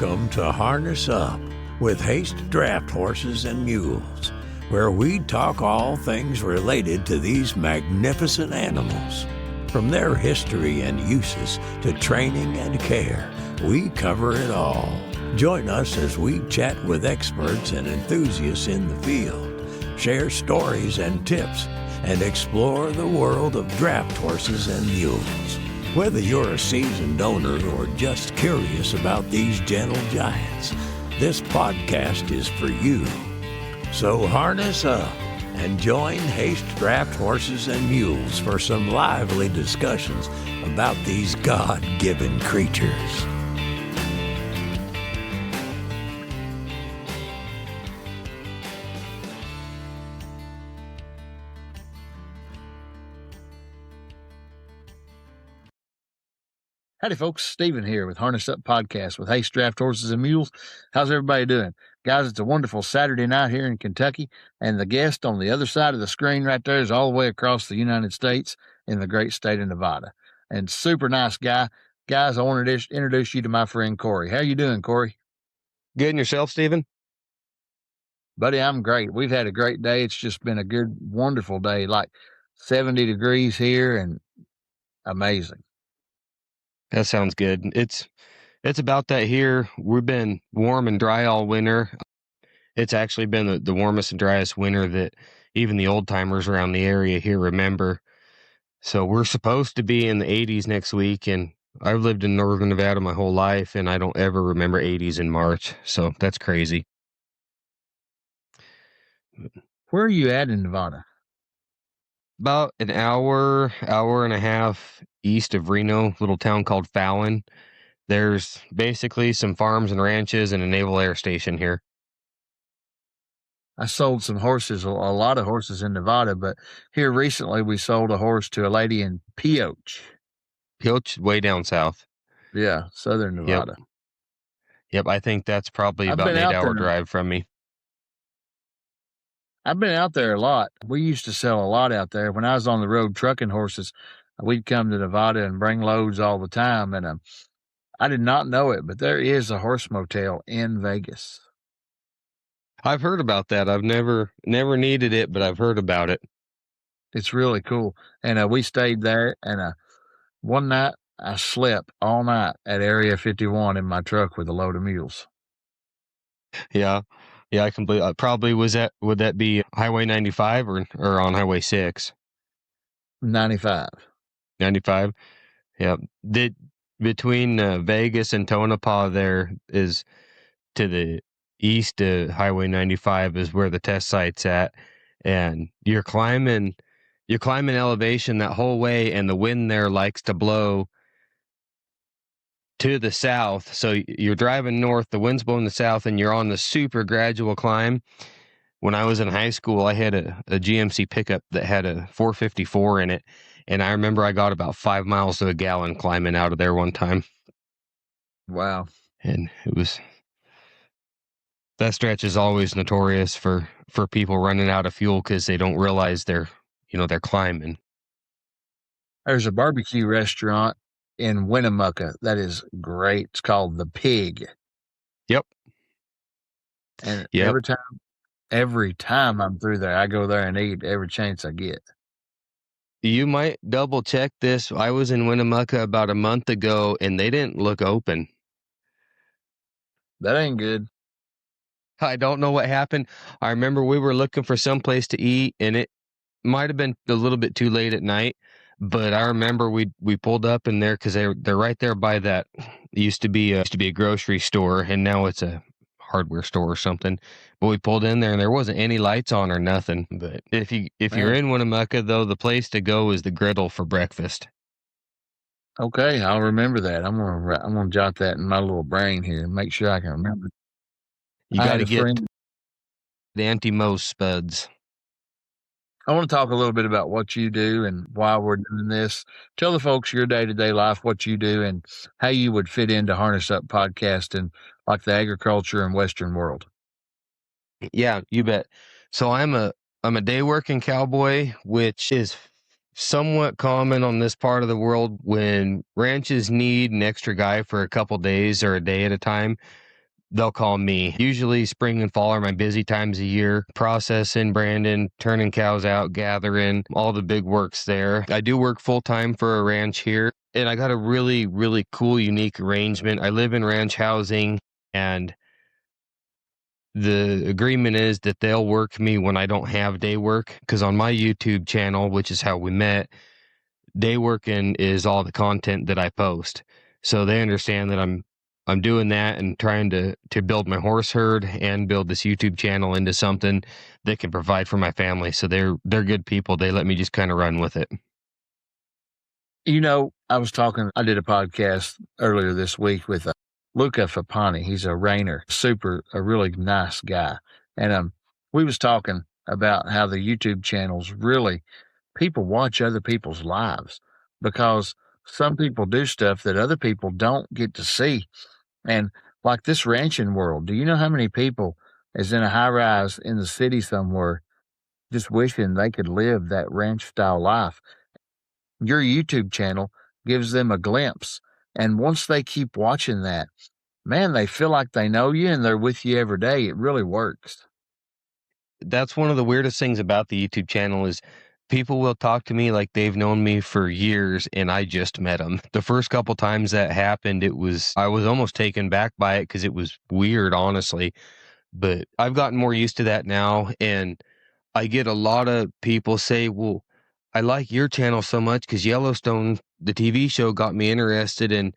Welcome to Harness Up with Haste Draft Horses and Mules, where we talk all things related to these magnificent animals. From their history and uses to training and care, we cover it all. Join us as we chat with experts and enthusiasts in the field, share stories and tips, and explore the world of draft horses and mules. Whether you're a seasoned owner or just curious about these gentle giants, this podcast is for you. So harness up and join Haste Draft Horses and Mules for some lively discussions about these God-given creatures. Howdy, folks. Stephen here with Harness Up Podcast with Haste Draft Horses and Mules. How's everybody doing? Guys, it's a wonderful Saturday night here in Kentucky, and the guest on the other side of the screen right there is all the way across the United States in the great state of Nevada. And super nice guy. Guys, I want to introduce you to my friend Cory. How you doing, Cory? Good, and yourself, Stephen? Buddy, I'm great. We've had a great day. It's just been a good, wonderful day, like 70 degrees here and amazing. That sounds good. It's about that here. We've been warm and dry all winter. It's actually been the warmest and driest winter that even the old timers around the area here remember. So we're supposed to be in the 80s next week, and I've lived in northern Nevada my whole life, and I don't ever remember 80s in March. So that's crazy. Where are you at in Nevada? About an hour and a half east of Reno, little town called Fallon. There's basically some farms and ranches and a naval air station here. I sold some horses, a lot of horses in Nevada, but here recently we sold a horse to a lady in Pioche. Pioche, way down south. Yeah, southern Nevada. Yep, I think that's probably about an 8-hour drive from me. I've been out there a lot. We used to sell a lot out there. When I was on the road trucking horses, we'd come to Nevada and bring loads all the time. And I did not know it, but there is a horse motel in Vegas. I've heard about that. I've never needed it, but I've heard about it. It's really cool. And we stayed there. And one night I slept all night at Area 51 in my truck with a load of mules. Yeah. Yeah, I completely. Probably would that be Highway 95 or on Highway 6? 95. 95. Yeah. Between Vegas and Tonopah there is to the east of Highway 95 is where the test site's at, and you're climbing elevation that whole way, and the wind there likes to blow to the south. So you're driving north, the wind's blowing the south, and you're on the super gradual climb. When I was in high school, I had a GMC pickup that had a 454 in it, and I remember I got about 5 miles to a gallon climbing out of there one time. Wow. And that stretch is always notorious for people running out of fuel because they don't realize they're climbing. There's a barbecue restaurant in Winnemucca that is great. It's called The Pig. Yep. And every time I'm through there, I go there and eat every chance I get. You might double check this. I was in Winnemucca about a month ago, and they didn't look open. That ain't good. I don't know what happened. I remember we were looking for some place to eat, and it might have been a little bit too late at night. But I remember we pulled up in there because they're right there by that. It used to be a grocery store, and now it's a hardware store or something. But we pulled in there, and there wasn't any lights on or nothing. But if you're in Winnemucca, though, the place to go is the Griddle for breakfast. Okay, I'll remember that. I'm gonna jot that in my little brain here and make sure I can remember. You got to get the anti-Mose spuds. I want to talk a little bit about what you do and why we're doing this. Tell the folks your day-to-day life, what you do, and how you would fit into Harness Up podcast and like the agriculture and Western world. Yeah, you bet. So I'm a day working cowboy, which is somewhat common on this part of the world when ranches need an extra guy for a couple days or a day at a time. they'll call me. Usually spring and fall are my busy times of year, processing, branding, turning cows out, gathering, all the big works there. I do work full time for a ranch here, and I got a really, really cool, unique arrangement. I live in ranch housing, and the agreement is that they'll work me when I don't have day work, because on my YouTube channel, which is how we met, day working is all the content that I post. So they understand that I'm doing that and trying to build my horse herd and build this YouTube channel into something that can provide for my family. So they're good people. They let me just kind of run with it. You know, I did a podcast earlier this week with Luca Fapani. He's a reiner, a really nice guy. And we was talking about how the YouTube channels really, people watch other people's lives because some people do stuff that other people don't get to see. And like this ranching world, do you know how many people is in a high rise in the city somewhere just wishing they could live that ranch style life? Your YouTube channel gives them a glimpse. And once they keep watching that, man, they feel like they know you and they're with you every day. It really works. That's one of the weirdest things about the YouTube channel is people will talk to me like they've known me for years and I just met them. The first couple times that happened, I was almost taken back by it because it was weird, honestly. But I've gotten more used to that now, and I get a lot of people say, well, I like your channel so much because Yellowstone, the TV show, got me interested in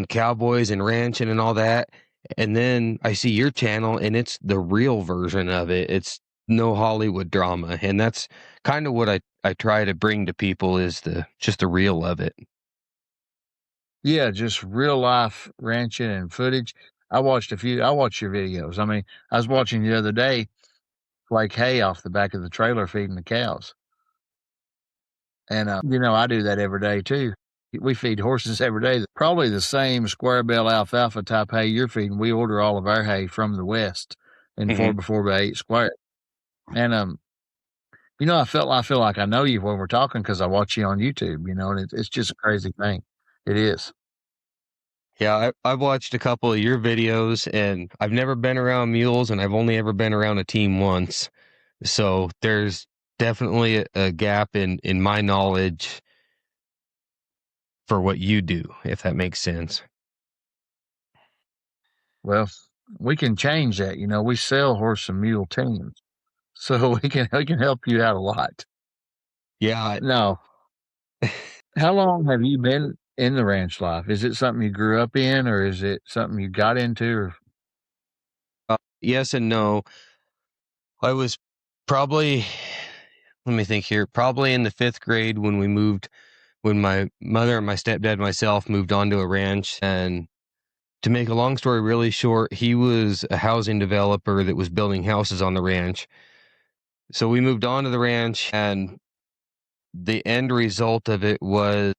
cowboys and ranching and all that. And then I see your channel and it's the real version of it. It's no Hollywood drama. And that's kind of what I try to bring to people is just the real of it. Yeah, just real life ranching and footage. I watched your videos. I mean, I was watching the other day, like hay off the back of the trailer feeding the cows. And, I do that every day too. We feed horses every day. Probably the same square bale alfalfa type hay you're feeding. We order all of our hay from the West in 4x4x8 square. And, I feel like I know you when we're talking because I watch you on YouTube, and it's just a crazy thing. It is. Yeah, I've watched a couple of your videos, and I've never been around mules, and I've only ever been around a team once. So there's definitely a gap in my knowledge for what you do, if that makes sense. Well, we can change that. We sell horse and mule teams, so we can help you out a lot. Yeah. No. How long have you been in the ranch life? Is it something you grew up in, or is it something you got into? Or Yes and no. I was probably, let me think here, probably in the 5th grade when my mother and my stepdad and myself moved onto a ranch. And to make a long story really short, he was a housing developer that was building houses on the ranch. So we moved on to the ranch, and the end result of it was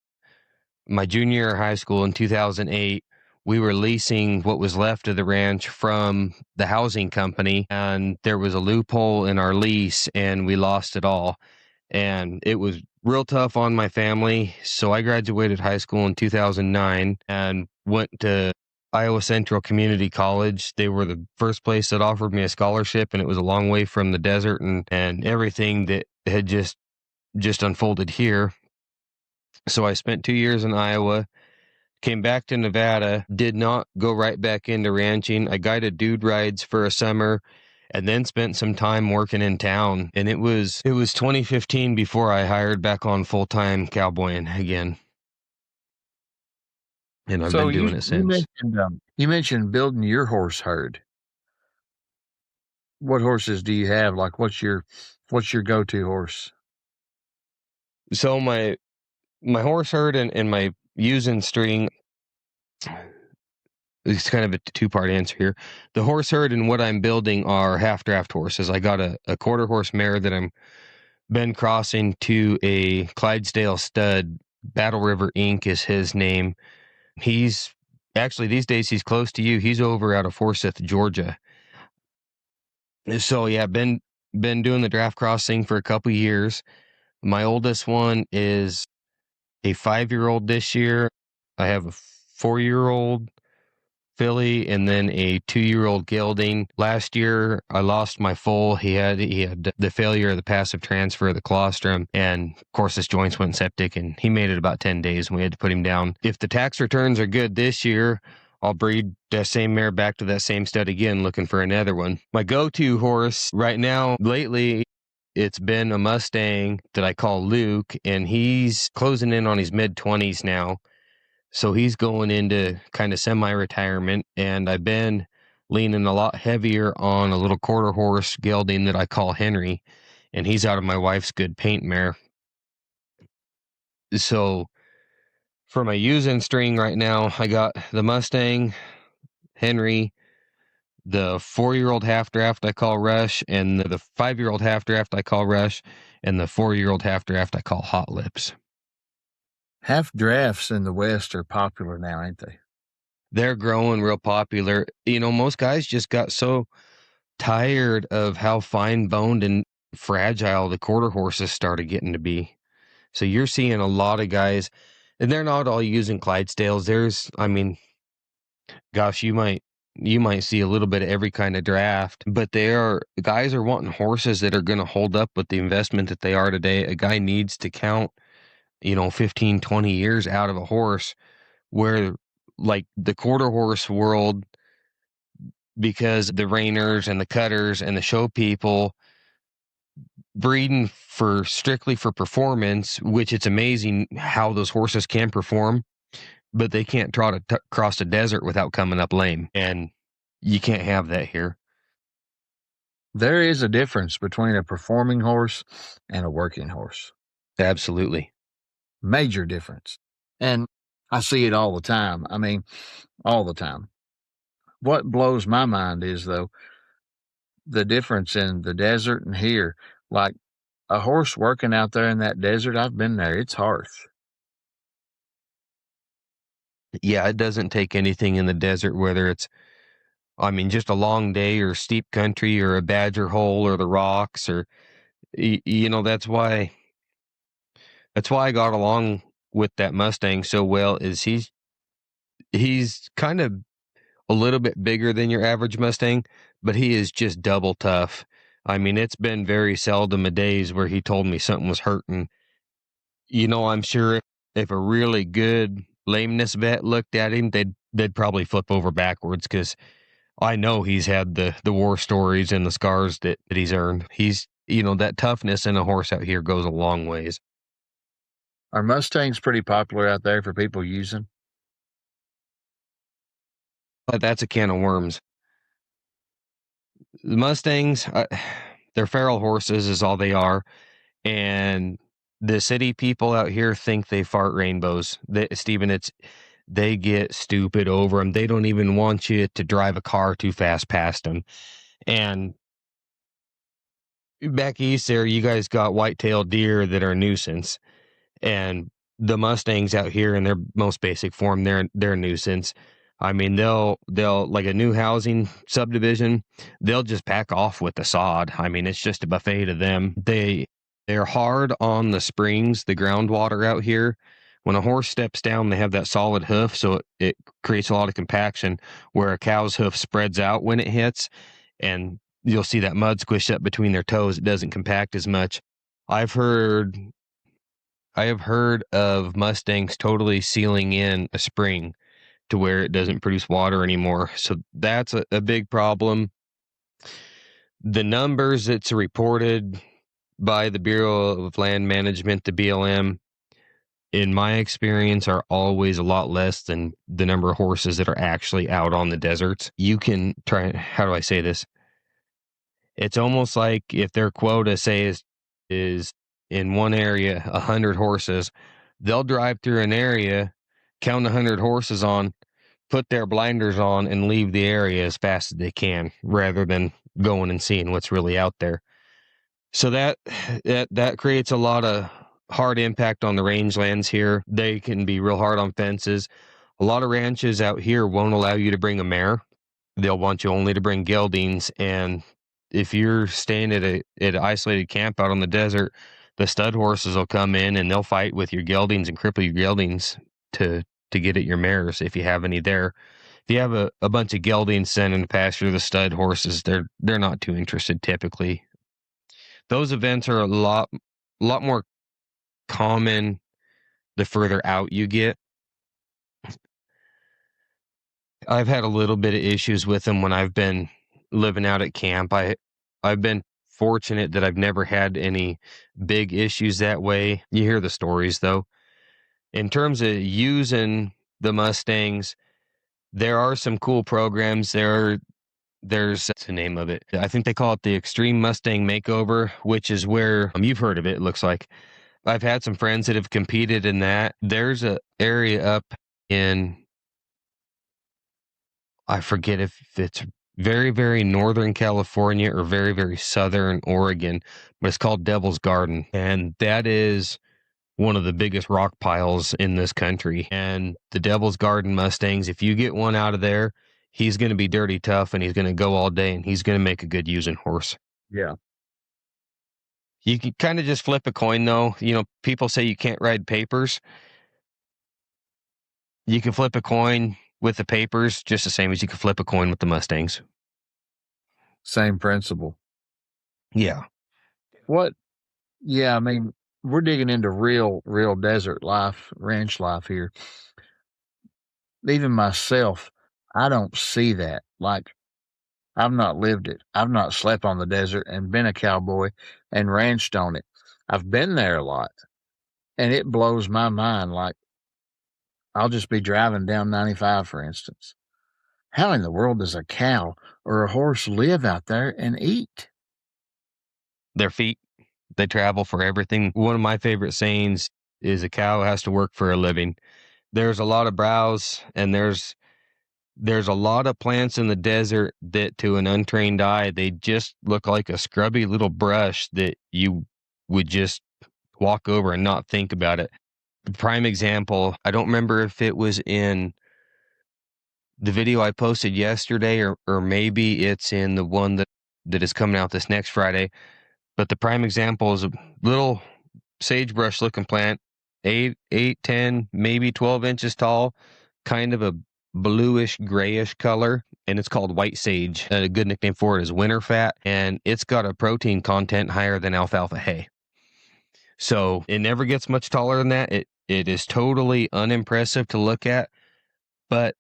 my junior year of high school in 2008. We were leasing what was left of the ranch from the housing company, and there was a loophole in our lease, and we lost it all. And it was real tough on my family. So I graduated high school in 2009 and went to Iowa Central Community College. They were the first place that offered me a scholarship, and it was a long way from the desert and everything that had just unfolded here. So I spent 2 years in Iowa, came back to Nevada, did not go right back into ranching. I guided dude rides for a summer and then spent some time working in town. And it was 2015 before I hired back on full-time cowboying again. And I've been doing it since. You mentioned building your horse herd. What horses do you have? Like, what's your go-to horse? So my horse herd and my using string, it's kind of a 2-part answer here. The horse herd and what I'm building are half draft horses. I got a quarter horse mare that I'm been crossing to a Clydesdale stud. Battle River Inc. is his name. He's actually, these days, he's close to you. He's over out of Forsyth, Georgia. So yeah, been doing the draft crossing for a couple years. My oldest one is a 5-year-old this year. I have a 4-year-old, filly and then a 2-year-old gelding. Last year, I lost my foal. He had the failure of the passive transfer of the colostrum, and of course his joints went septic, and he made it about 10 days, and we had to put him down. If the tax returns are good this year, I'll breed that same mare back to that same stud again, looking for another one. My go-to horse right now, lately, it's been a Mustang that I call Luke, and he's closing in on his mid-20s now. So he's going into kind of semi-retirement, and I've been leaning a lot heavier on a little quarter horse gelding that I call Henry, and he's out of my wife's good paint mare. So for my using string right now, I got the Mustang, Henry, the 4-year-old half draft I call Rush, and the 5-year-old half draft I call Rush, and the 4-year-old half draft I call Hot Lips. Half drafts in the West are popular now, ain't they? They're growing real popular. You know, most guys just got so tired of how fine-boned and fragile the quarter horses started getting to be. So you're seeing a lot of guys, and they're not all using Clydesdales. There's, I mean, gosh, you might see a little bit of every kind of draft, but guys are wanting horses that are going to hold up with the investment that they are today. A guy needs to count 15, 20 years out of a horse, where like the quarter horse world, because the reiners and the cutters and the show people breeding strictly for performance, which it's amazing how those horses can perform, but they can't trot across the desert without coming up lame. And you can't have that here. There is a difference between a performing horse and a working horse. Absolutely. Major difference. And I see it all the time. I mean, all the time. What blows my mind is, though, the difference in the desert and here. Like a horse working out there in that desert, I've been there. It's harsh. Yeah, it doesn't take anything in the desert, whether it's, just a long day or steep country or a badger hole or the rocks, or, that's why I got along with that Mustang so well, is he's kind of a little bit bigger than your average Mustang, but he is just double tough. It's been very seldom a days where he told me something was hurting. I'm sure if a really good lameness vet looked at him, they'd probably flip over backwards, because I know he's had the war stories and the scars that he's earned. He's, that toughness in a horse out here goes a long ways. Are Mustangs pretty popular out there for people using? But that's a can of worms. The Mustangs, they're feral horses is all they are. And the city people out here think they fart rainbows. Stephen, they get stupid over them. They don't even want you to drive a car too fast past them. And back east there, you guys got white-tailed deer that are a nuisance. And the Mustangs out here in their most basic form, they're a nuisance. They'll like a new housing subdivision, they'll just pack off with the sod. It's just a buffet to them. They're hard on the springs, the groundwater out here. When a horse steps down, they have that solid hoof, so it creates a lot of compaction, where a cow's hoof spreads out when it hits, and you'll see that mud squish up between their toes. It doesn't compact as much. I have heard of Mustangs totally sealing in a spring to where it doesn't produce water anymore. So that's a big problem. The numbers that's reported by the Bureau of Land Management, the BLM, in my experience, are always a lot less than the number of horses that are actually out on the deserts. You can try, how do I say this? It's almost like if their quota, say, is in one area 100 horses, they'll drive through an area, count 100 horses on, put their blinders on, and leave the area as fast as they can, rather than going and seeing what's really out there. So that creates a lot of hard impact on the rangelands here. They can be real hard on fences. A lot of ranches out here won't allow you to bring a mare. They'll want you only to bring geldings. And if you're staying at an isolated camp out on the desert, the stud horses will come in and they'll fight with your geldings and cripple your geldings to get at your mares if you have any there, If you have a bunch of geldings sending to pasture the stud horses, they're not too interested typically. Those events are a lot more common the further out you get. I've had a little bit of issues with them when I've been living out at camp. I've been fortunate that I've never had any big issues that way. You hear the stories though. In terms of using the Mustangs, there are some cool programs. There's what's the name of it? I think they call it the Extreme Mustang Makeover, which is where you've heard of it. It looks like I've had some friends that have competed in that. There's a area up in, I forget if it's very, very northern California or very, very southern Oregon, but it's called Devil's Garden. And that is one of the biggest rock piles in this country. And the Devil's Garden Mustangs, if you get one out of there, he's going to be dirty tough and he's going to go all day and he's going to make a good using horse. Yeah. You can kind of just flip a coin though. You know, people say you can't ride papers. You can flip a coin with the papers just the same as you can flip a coin with the Mustangs. Same principle. Yeah. Yeah, I mean, we're digging into real desert life, ranch life here. Even myself, I don't see that. Like, I've not lived it. I've not slept on the desert and been a cowboy and ranched on it. I've been there a lot, and it blows my mind. Like, I'll just be driving down 95, for instance. How in the world does a cow or a horse live out there and eat? Their feet, they travel for everything. One of my favorite sayings is a cow has to work for a living. There's a lot of browse and there's a lot of plants in the desert that to an untrained eye, they just look like a scrubby little brush that you would just walk over and not think about it. Prime example, I don't remember if it was in the video I posted yesterday or maybe it's in the one that is coming out this next Friday. But the prime example is a little sagebrush looking plant, 8, 10, maybe 12 inches tall, kind of a bluish grayish color, and it's called white sage. A good nickname for it is winterfat, and it's got a protein content higher than alfalfa hay. So it never gets much taller than that. It is totally unimpressive to look at, but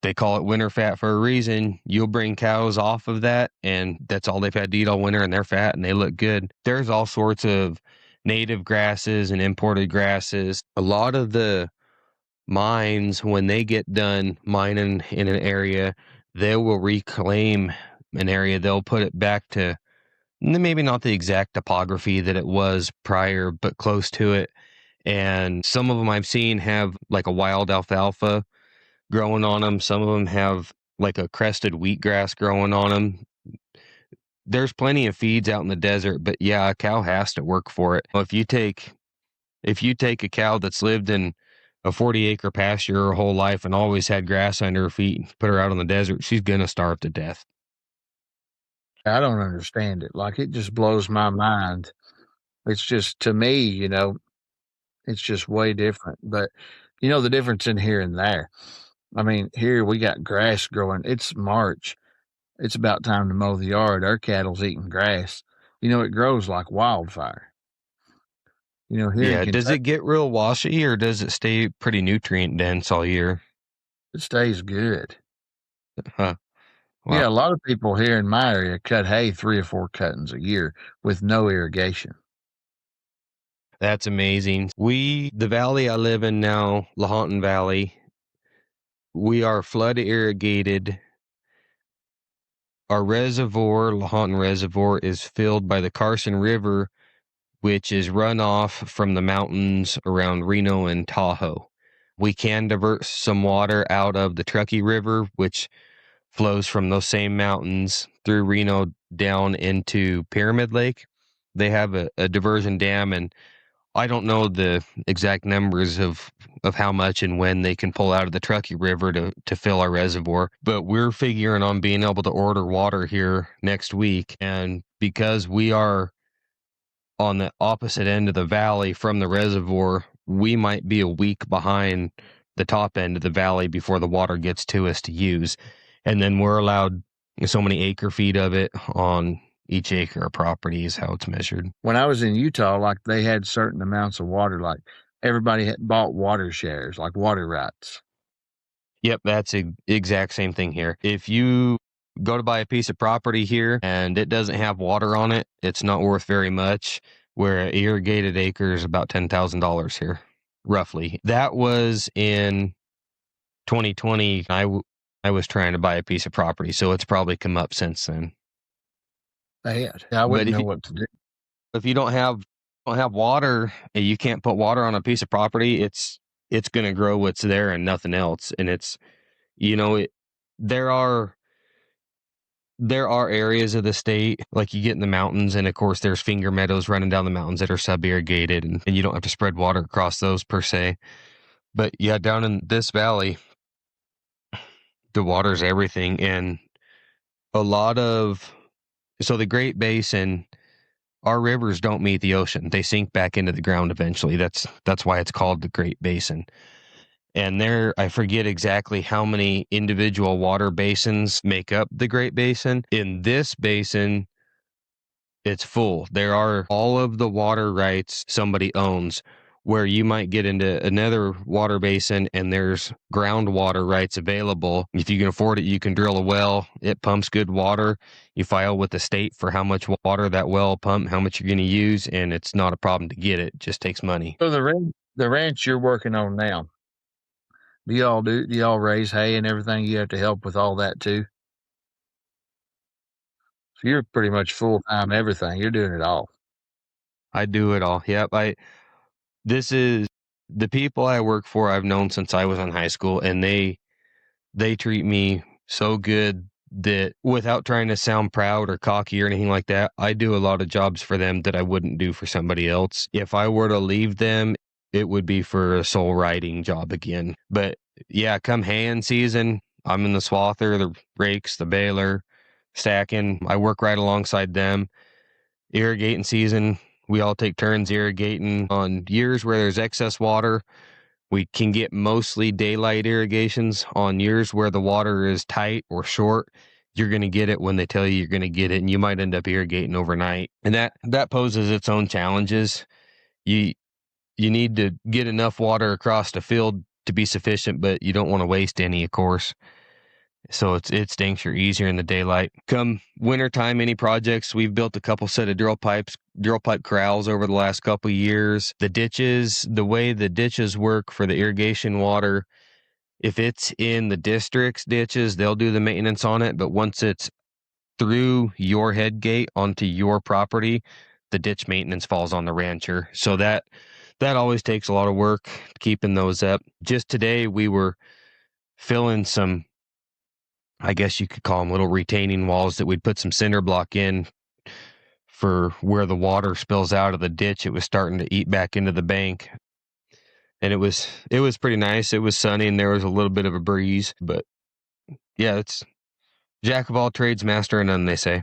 they call it winterfat for a reason. You'll bring cows off of that, and that's all they've had to eat all winter, and they're fat and they look good. There's all sorts of native grasses and imported grasses. A lot of the mines, when they get done mining in an area, they will reclaim an area. They'll put it back to maybe not the exact topography that it was prior, but close to it. And some of them I've seen have like a wild alfalfa growing on them. Some of them have like a crested wheatgrass growing on them. There's plenty of feeds out in the desert, but yeah, a cow has to work for it. If you take a cow that's lived in a 40-acre pasture her whole life and always had grass under her feet and put her out on the desert, she's going to starve to death. I don't understand it. Like, it just blows my mind. It's just, to me, it's just way different. But, the difference in here and there. I mean, here we got grass growing. It's March. It's about time to mow the yard. Our cattle's eating grass. It grows like wildfire. Here yeah, does it get real washy or does it stay pretty nutrient dense all year? It stays good. Huh. Wow. Yeah, a lot of people here in my area cut hay 3 or 4 cuttings a year with no irrigation. That's amazing. The valley I live in now, Lahontan Valley, we are flood irrigated. Our reservoir, Lahontan Reservoir, is filled by the Carson River, which is runoff from the mountains around Reno and Tahoe. We can divert some water out of the Truckee River, which flows from those same mountains through Reno down into Pyramid Lake. They have a diversion dam, and I don't know the exact numbers of how much and when they can pull out of the Truckee River to fill our reservoir. But we're figuring on being able to order water here next week. And because we are on the opposite end of the valley from the reservoir, we might be a week behind the top end of the valley before the water gets to us to use. And then we're allowed so many acre-feet of it on each acre of property is how it's measured. When I was in Utah, like they had certain amounts of water, like everybody had bought water shares, like water rights. Yep, that's the exact same thing here. If you go to buy a piece of property here and it doesn't have water on it, it's not worth very much, where an irrigated acre is about $10,000 here, roughly. That was in 2020. I was trying to buy a piece of property, so it's probably come up since then. They had. I wouldn't know what to do. If you don't have water, you can't put water on a piece of property, it's going to grow what's there and nothing else. And it's, there are areas of the state, like you get in the mountains, and of course there's finger meadows running down the mountains that are sub-irrigated, and you don't have to spread water across those per se. But yeah, down in this valley, the water's everything. And so the Great Basin, our rivers don't meet the ocean. They sink back into the ground eventually. That's why it's called the Great Basin. And I forget exactly how many individual water basins make up the Great Basin. In this basin, it's full. There are all of the water rights somebody owns, where you might get into another water basin and there's groundwater rights available. If you can afford it, you can drill a well. It pumps good water. You file with the state for how much water that well pump, how much you're going to use, and it's not a problem to get it. It just takes money. So the ranch you're working on now, do y'all raise hay and everything? You have to help with all that too? So you're pretty much full-time everything. You're doing it all. I do it all. Yep. This is the people I work for. I've known since I was in high school, and they treat me so good that, without trying to sound proud or cocky or anything like that, I do a lot of jobs for them that I wouldn't do for somebody else. If I were to leave them, it would be for a sole riding job again. But yeah, come haying season, I'm in the swather, the rakes, the baler, stacking. I work right alongside them. Irrigating season, we all take turns irrigating. On years where there's excess water, we can get mostly daylight irrigations. On years where the water is tight or short, you're going to get it when they tell you you're going to get it, and you might end up irrigating overnight. And that poses its own challenges. You need to get enough water across the field to be sufficient, but you don't want to waste any, of course. So it stinks you're easier in the daylight. Come wintertime, any projects, we've built a couple set of drill pipe corrals over the last couple of years. The way the ditches work for the irrigation water, if it's in the district's ditches, they'll do the maintenance on it. But once it's through your head gate onto your property, the ditch maintenance falls on the rancher. So that always takes a lot of work, keeping those up. Just today, we were filling some, I guess you could call them little retaining walls that we'd put some cinder block in for where the water spills out of the ditch. It was starting to eat back into the bank. And it was pretty nice. It was sunny and there was a little bit of a breeze. But yeah, it's jack of all trades, master of none, they say.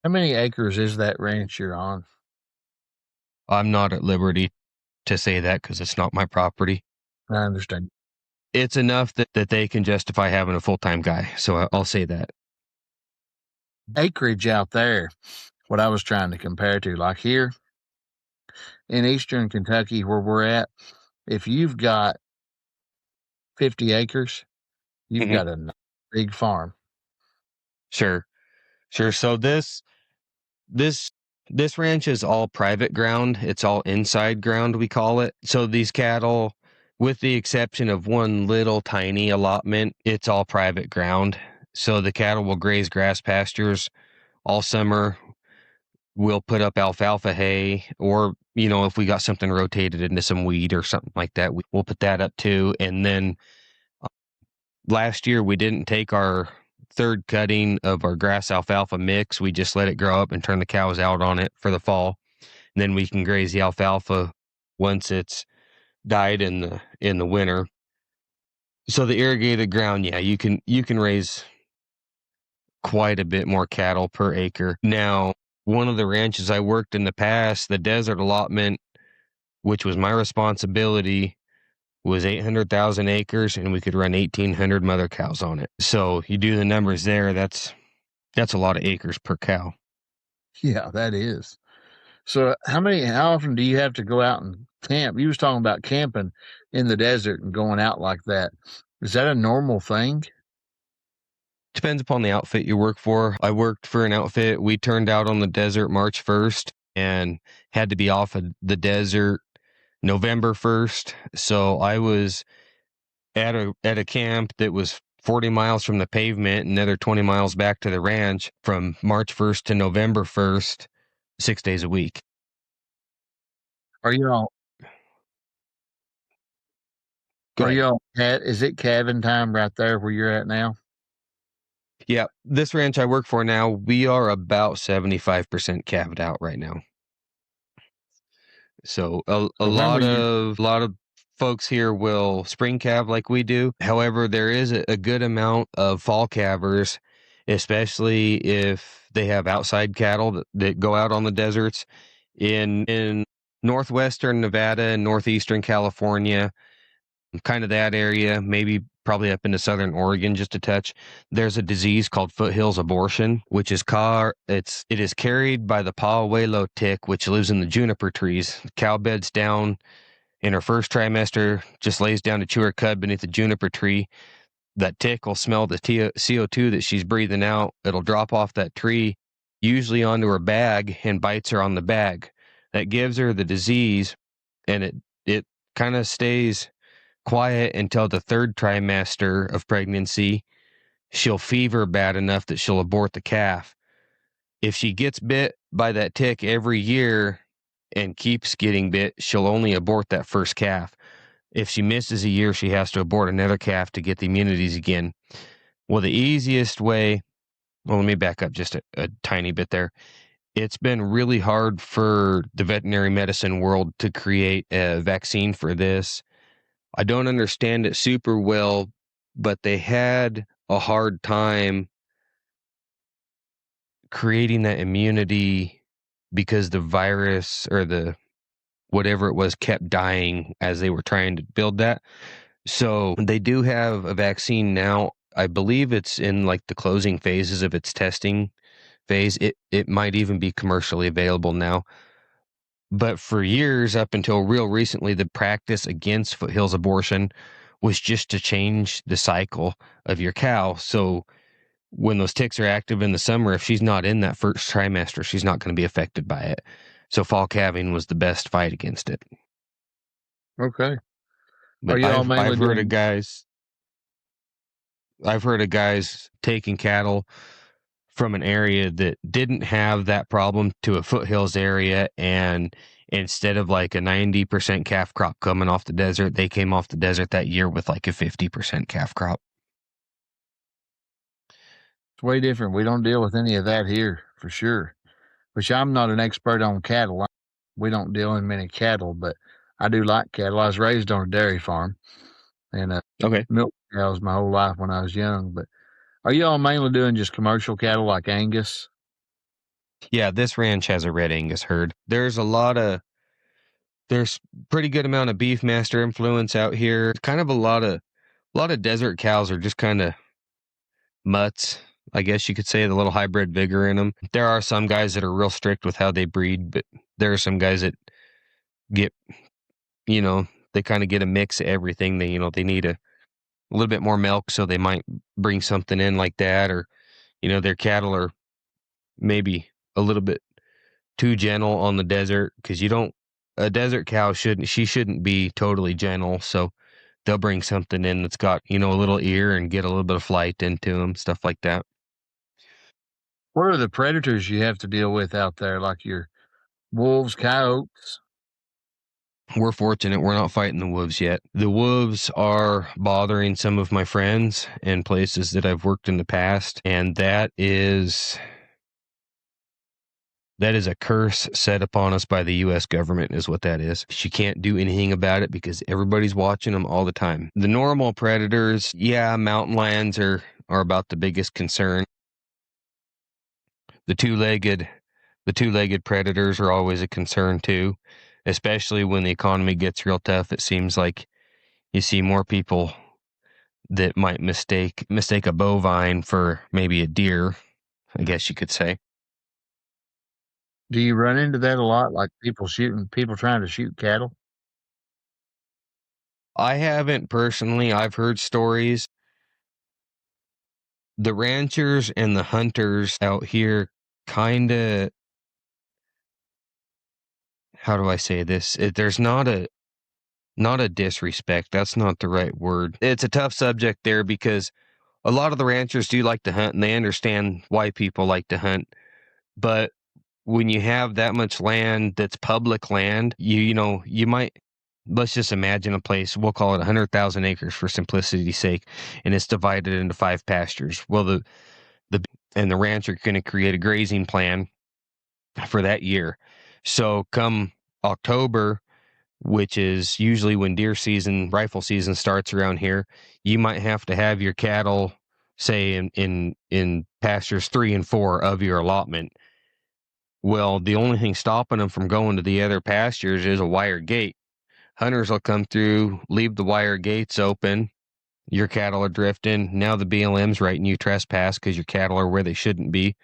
How many acres is that ranch you're on? I'm not at liberty to say that because it's not my property. I understand. It's enough that they can justify having a full-time guy. So I'll say that. Acreage out there, what I was trying to compare to, like here in eastern Kentucky where we're at, if you've got 50 acres, you've got a big farm. Sure. So this ranch is all private ground. It's all inside ground, we call it. So these cattle, with the exception of one little tiny allotment, it's all private ground. So the cattle will graze grass pastures all summer. We'll put up alfalfa hay, or, if we got something rotated into some wheat or something like that, we'll put that up too. And then last year we didn't take our third cutting of our grass alfalfa mix. We just let it grow up and turn the cows out on it for the fall. And then we can graze the alfalfa once it's died in the winter. So the irrigated ground, yeah, you can raise quite a bit more cattle per acre. Now, one of the ranches I worked in the past, the desert allotment, which was my responsibility, was 800,000 acres, and we could run 1,800 mother cows on it. So you do the numbers there. That's a lot of acres per cow. Yeah, that is. So how often do you have to go out and camp? You was talking about camping in the desert and going out like that. Is that a normal thing? Depends upon the outfit you work for. I worked for an outfit. We turned out on the desert March 1st and had to be off of the desert November 1st. So I was at a camp that was 40 miles from the pavement, another 20 miles back to the ranch from March 1st to November 1st, 6 days a week. Are you all is it calving time right there where you're at now? Yeah, this ranch I work for now, we are about 75% calved out right now. So a lot of folks here will spring calve like we do. However, there is a good amount of fall calvers, especially if they have outside cattle that go out on the deserts in northwestern Nevada and northeastern California, kind of that area, maybe probably up into southern Oregon just a touch. There's a disease called Foothills Abortion, which is it is carried by the Pahuelo tick, which lives in the juniper trees. The cow beds down in her first trimester, just lays down to chew her cud beneath the juniper tree. That tick will smell the CO2 that she's breathing out. It'll drop off that tree, usually onto her bag, and bites her on the bag. That gives her the disease, and it kind of stays quiet until the third trimester of pregnancy. She'll fever bad enough that she'll abort the calf. If she gets bit by that tick every year and keeps getting bit, she'll only abort that first calf. If she misses a year, she has to abort another calf to get the immunities again. Well, the easiest way, let me back up just a tiny bit there. It's been really hard for the veterinary medicine world to create a vaccine for this. I don't understand it super well, but they had a hard time creating that immunity because the virus or the whatever it was kept dying as they were trying to build that. So they do have a vaccine now. I believe it's in like the closing phases of its testing phase. It might even be commercially available now. But for years, up until real recently, the practice against Foothills Abortion was just to change the cycle of your cow. So when those ticks are active in the summer, if she's not in that first trimester, she's not going to be affected by it. So fall calving was the best fight against it. Okay. But I've heard of guys taking cattle from an area that didn't have that problem to a foothills area, and instead of like a 90% calf crop coming off the desert, they came off the desert that year with like a 50% calf crop. It's way different. We don't deal with any of that here for sure. Which I'm not an expert on cattle. We don't deal in many cattle, but I do like cattle. I was raised on a dairy farm and milk cows my whole life when I was young. But are you all mainly doing just commercial cattle like Angus? Yeah, this ranch has a red Angus herd. There's pretty good amount of beef master influence out here. Kind of a lot of desert cows are just kind of mutts, I guess you could say, the little hybrid vigor in them. There are some guys that are real strict with how they breed, but there are some guys that get, they kind of get a mix of everything. They need a little bit more milk, so they might bring something in like that, or, their cattle are maybe a little bit too gentle on the desert, because a desert cow shouldn't be totally gentle. So they'll bring something in that's got, a little ear and get a little bit of flight into them, stuff like that. What are the predators you have to deal with out there, like your wolves, coyotes? We're fortunate we're not fighting the wolves yet. The wolves are bothering some of my friends in places that I've worked in the past, and that is a curse set upon us by the U.S. government is what that is. She can't do anything about it because everybody's watching them all the time. The normal predators, mountain lions are about the biggest concern. The two-legged predators are always a concern too, especially when the economy gets real tough. It seems like you see more people that might mistake a bovine for maybe a deer, I guess you could say. Do you run into that a lot, like people trying to shoot cattle? I haven't personally. I've heard stories. The ranchers and the hunters out here kind of, how do I say this? There's not a disrespect. That's not the right word. It's a tough subject there because a lot of the ranchers do like to hunt and they understand why people like to hunt. But when you have that much land that's public land, you might, let's just imagine a place, we'll call it 100,000 acres for simplicity's sake, and it's divided into 5 pastures. Well, the rancher are going to create a grazing plan for that year. So come October, which is usually when deer season, rifle season starts around here, you might have to have your cattle, say in pastures 3 and 4 of your allotment. Well, the only thing stopping them from going to the other pastures is a wire gate. Hunters will come through, leave the wire gates open. Your cattle are drifting. Now the BLM's writing you trespass because your cattle are where they shouldn't be.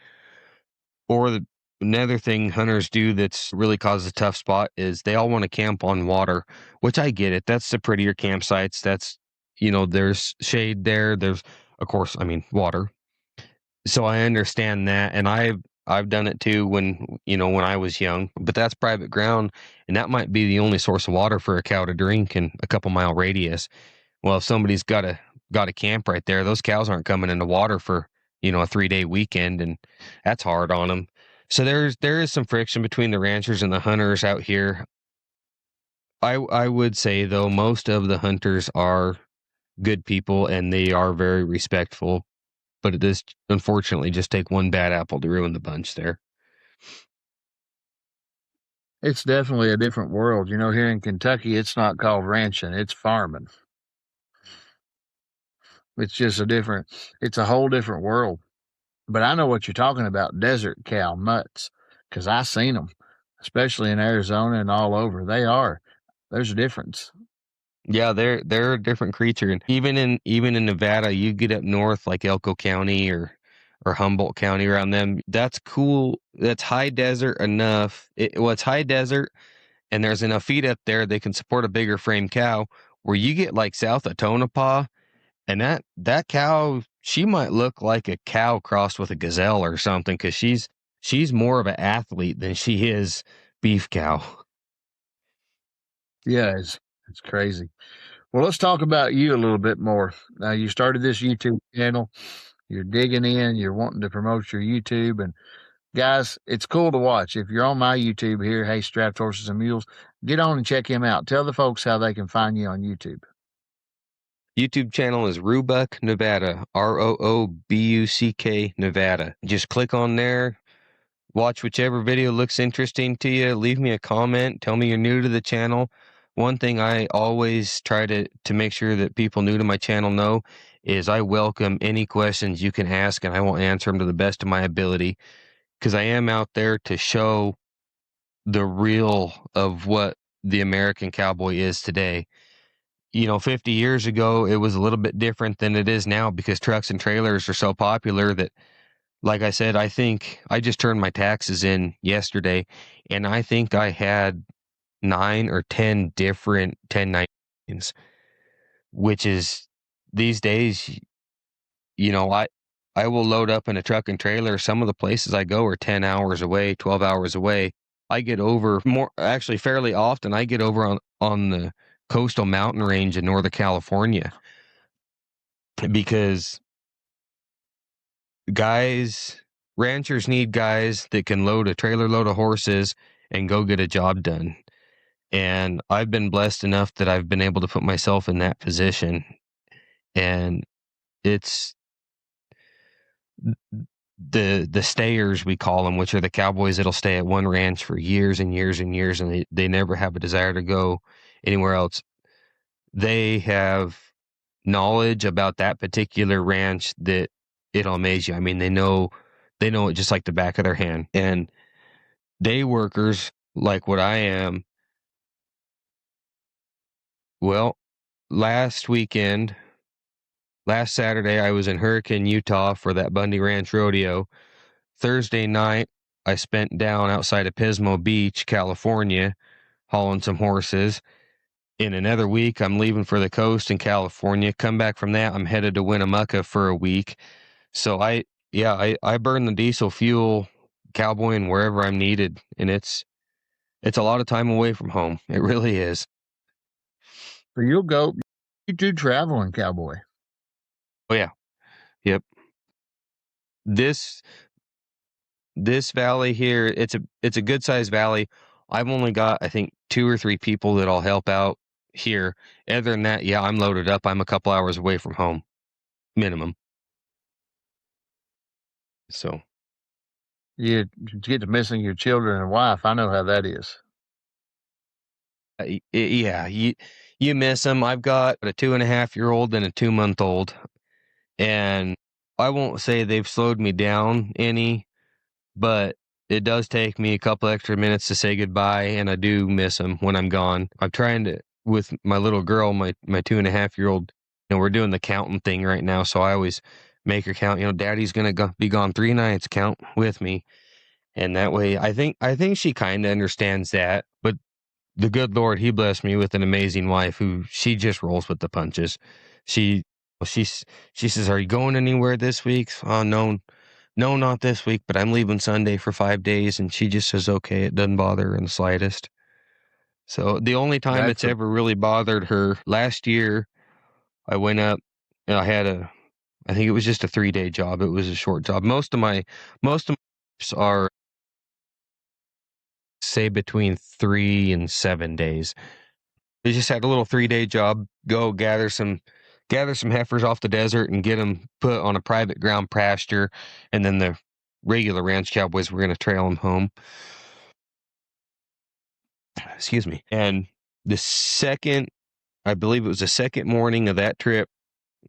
Or another thing hunters do that's really causes a tough spot is they all want to camp on water, which I get it. That's the prettier campsites. That's, there's shade there. There's, of course, water. So I understand that. And I've done it too when I was young, but that's private ground. And that might be the only source of water for a cow to drink in a couple mile radius. Well, if somebody's got a camp right there, those cows aren't coming into water for, a 3-day weekend, and that's hard on them. So there is some friction between the ranchers and the hunters out here. I would say though, most of the hunters are good people and they are very respectful, but it does unfortunately just take one bad apple to ruin the bunch there. It's definitely a different world. Here in Kentucky, it's not called ranching, it's farming. It's just it's a whole different world. But I know what you're talking about, desert cow mutts, because I seen them, especially in Arizona and all over. There's a difference. Yeah, they're a different creature. And even in Nevada, you get up north like Elko County or Humboldt County around them. That's cool. That's high desert enough. It's high desert, and there's enough feed up there they can support a bigger frame cow. Where you get like south of Tonopah, and that cow, she might look like a cow crossed with a gazelle or something, because she's more of an athlete than she is beef cow. Yeah, it's crazy. Well, let's talk about you a little bit more. Now, you started this YouTube channel. You're digging in. You're wanting to promote your YouTube. And guys, it's cool to watch. If you're on my YouTube here, Hey Strapped Horses and Mules, get on and check him out. Tell the folks how they can find you on YouTube. YouTube channel is Roobuck Nevada, ROOBUCK Nevada. Just click on there. Watch whichever video looks interesting to you. Leave me a comment. Tell me you're new to the channel. One thing I always try to make sure that people new to my channel know is I welcome any questions you can ask, and I will answer them to the best of my ability, because I am out there to show the real of what the American cowboy is today. 50 years ago, it was a little bit different than it is now because trucks and trailers are so popular that, like I said, I think I just turned my taxes in yesterday, and I think I had 9 or 10 different 1099s, which is these days, I will load up in a truck and trailer. Some of the places I go are 10 hours away, 12 hours away. I get over more, actually fairly often, I get over on the coastal mountain range in Northern California, because ranchers need guys that can load a trailer load of horses and go get a job done. And I've been blessed enough that I've been able to put myself in that position. And it's the stayers, we call them, which are the cowboys that'll stay at one ranch for years and years and years, and they never have a desire to go anywhere else. They have knowledge about that particular ranch that it'll amaze you. They know it just like the back of their hand. And day workers like what I am, well, last Saturday, I was in Hurricane, Utah for that Bundy Ranch Rodeo. Thursday night, I spent down outside of Pismo Beach, California, hauling some horses. In another week, I'm leaving for the coast in California. Come back from that, I'm headed to Winnemucca for a week. So I burn the diesel fuel cowboying wherever I'm needed, and it's a lot of time away from home. It really is. So you do travel in Cowboy. Oh yeah. Yep. This valley here, it's a good sized valley. I've only got, I think, 2 or 3 people that I'll help out here. Other than that, yeah, I'm loaded up. I'm a couple hours away from home, minimum. So You get to missing your children and wife. I know how that is. yeah, you miss them. I've got a 2.5-year-old and a 2-month-old, and I won't say they've slowed me down any, but it does take me a couple extra minutes to say goodbye, and I do miss them when I'm gone. I'm trying to, with my little girl, my 2.5-year-old, we're doing the counting thing right now, so I always make her count. Daddy's going to be gone 3 nights, count with me. And that way, I think she kind of understands that, but the good Lord, he blessed me with an amazing wife who she just rolls with the punches. She says, "Are you going anywhere this week?" "Oh, no, not this week, but I'm leaving Sunday for 5 days." And she just says, "Okay," it doesn't bother her in the slightest. So the only time it's ever really bothered her, last year, I went up, and I think it was just a 3-day job. It was a short job. Most of my trips are, say, between 3 and 7 days. They just had a little 3-day job, go gather some heifers off the desert and get them put on a private ground pasture, and then the regular ranch cowboys were going to trail them home. Excuse me. And I believe it was the second morning of that trip,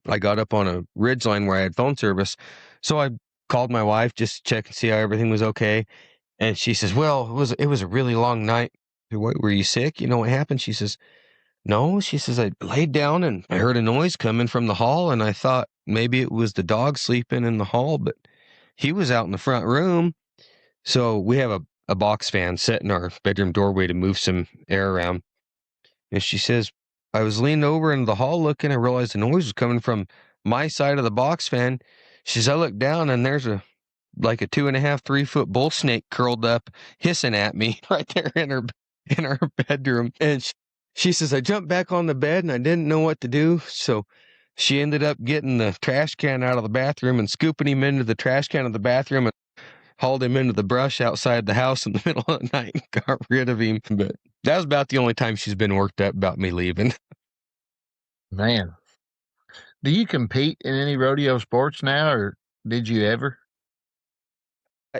I got up on a ridgeline where I had phone service. So I called my wife just to check and see how everything was okay. And she says, "Well, it was a really long night. Were you sick? You know what happened?" She says, "No," she says, "I laid down and I heard a noise coming from the hall, and I thought maybe it was the dog sleeping in the hall, but he was out in the front room." So we have a box fan set in our bedroom doorway to move some air around. And she says, "I was leaning over into the hall looking, I realized the noise was coming from my side of the box fan." She says, "I looked down and there's like a 2.5, 3-foot bull snake curled up, hissing at me right there in her bedroom." And she says, "I jumped back on the bed and I didn't know what to do." So she ended up getting the trash can out of the bathroom and scooping him into the trash can of the bathroom and hauled him into the brush outside the house in the middle of the night and got rid of him. But that was about the only time she's been worked up about me leaving. Man, do you compete in any rodeo sports now, or did you ever?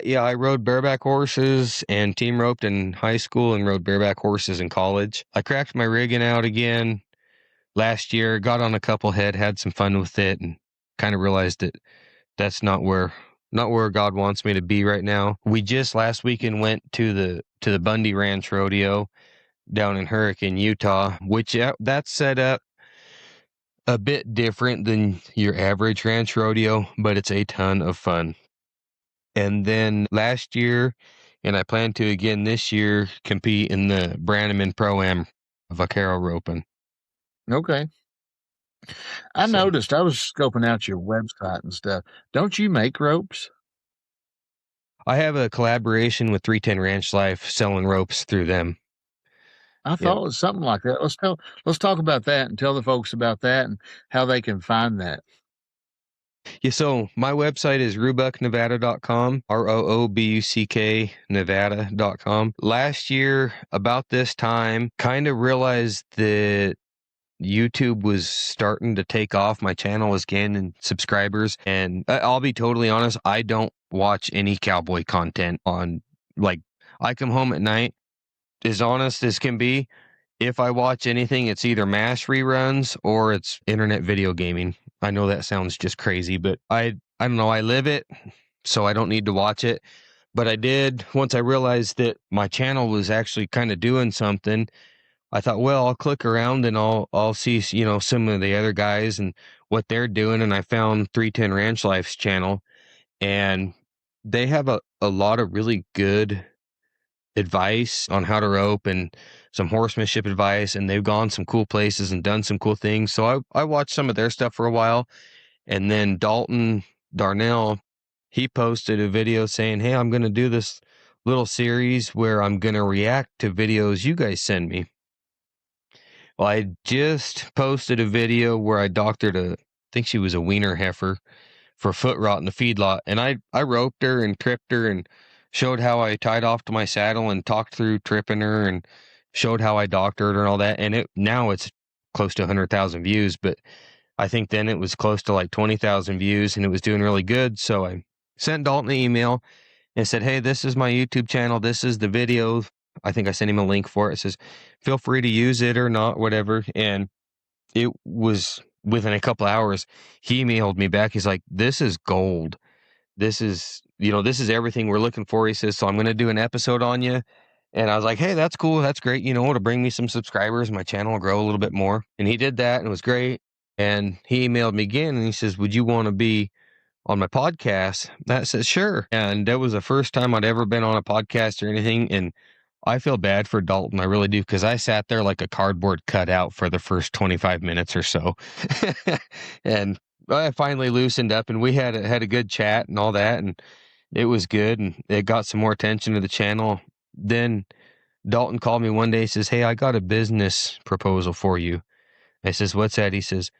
Yeah, I rode bareback horses and team roped in high school and rode bareback horses in college. I cracked my rigging out again last year, got on a couple head, had some fun with it, and kind of realized that that's not where God wants me to be right now. We just last weekend went to the Bundy Ranch Rodeo down in Hurricane, Utah, which that's set up a bit different than your average ranch rodeo, but it's a ton of fun. And then last year, and I plan to again this year, compete in the Brannaman Pro-Am Vaquero roping. Okay. I noticed, I was scoping out your website and stuff. Don't you make ropes? I have a collaboration with 310 Ranch Life selling ropes through them. I thought it was something like that. Let's talk about that and tell the folks about that and how they can find that. Yeah, so my website is roobucknevada.com, ROOBUCK Nevada.com. Last year, about this time, kind of realized that YouTube was starting to take off. My channel was gaining subscribers, and I'll be totally honest, I don't watch any cowboy content on, like, I come home at night, as honest as can be. If I watch anything, it's either MASH reruns or it's internet video gaming. I know that sounds just crazy, but I don't know, I live it, so I don't need to watch it. But I did, once I realized that my channel was actually kind of doing something, I thought, well, I'll click around and I'll see, some of the other guys and what they're doing. And I found 310 Ranch Life's channel, and they have a lot of really good advice on how to rope and some horsemanship advice. And they've gone some cool places and done some cool things. So I watched some of their stuff for a while. And then Dalton Darnell, he posted a video saying, hey, I'm going to do this little series where I'm going to react to videos you guys send me. Well, I just posted a video where I doctored I think she was a wiener heifer for foot rot in the feedlot. And I roped her and tripped her and showed how I tied off to my saddle and talked through tripping her and showed how I doctored her and all that. And now it's close to 100,000 views, but I think then it was close to like 20,000 views and it was doing really good. So I sent Dalton an email and said, hey, this is my YouTube channel. This is the video. I think I sent him a link for it. It says, feel free to use it or not, whatever. And it was within a couple hours, he emailed me back. He's like, this is gold. This is everything we're looking for. He says, so I'm going to do an episode on you. And I was like, hey, that's cool. That's great. It'll bring me some subscribers. My channel will grow a little bit more. And he did that and it was great. And he emailed me again and he says, would you want to be on my podcast? That says, sure. And that was the first time I'd ever been on a podcast or anything. And I feel bad for Dalton. I really do. Because I sat there like a cardboard cutout for the first 25 minutes or so. And I finally loosened up and we had a good chat and all that. And it was good. And it got some more attention to the channel. Then Dalton called me one day. He says, hey, I got a business proposal for you. I says, what's that? He says,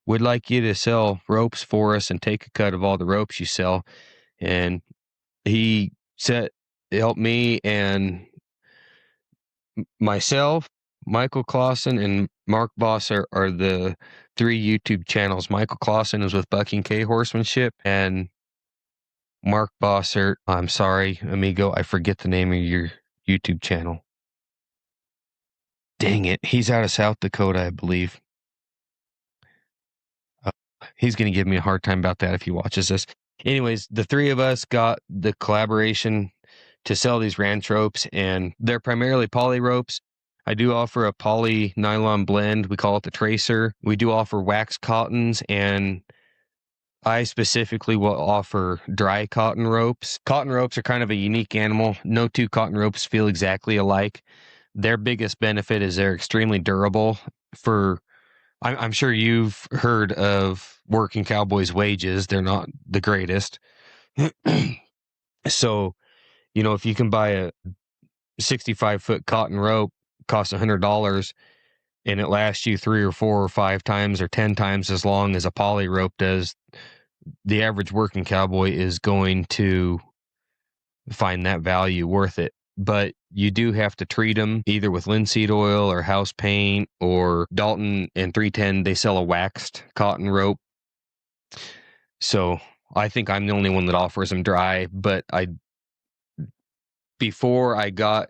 we'd like you to sell ropes for us and take a cut of all the ropes you sell. And he said, help me and myself, Michael Clausen, and Mark Boss are the 3 YouTube channels. Michael Clausen is with Bucking K Horsemanship, and Mark Bossert, I'm sorry, amigo, I forget the name of your YouTube channel. Dang it, he's out of South Dakota, I believe. He's going to give me a hard time about that if he watches this. Anyways, the 3 of us got the collaboration to sell these ranch ropes, and they're primarily poly ropes. I do offer a poly nylon blend. We call it the Tracer. We do offer wax cottons, and I specifically will offer dry cotton ropes. Cotton ropes are kind of a unique animal. No 2 cotton ropes feel exactly alike. Their biggest benefit is they're extremely durable. I'm sure you've heard of working cowboys' wages. They're not the greatest. So, if you can buy a 65-foot cotton rope, costs $100, and it lasts you 3 or 4 or 5 times or 10 times as long as a poly rope does, the average working cowboy is going to find that value worth it. But you do have to treat them either with linseed oil or house paint, or Dalton and 310, they sell a waxed cotton rope. So I think I'm the only one that offers them dry, but before I got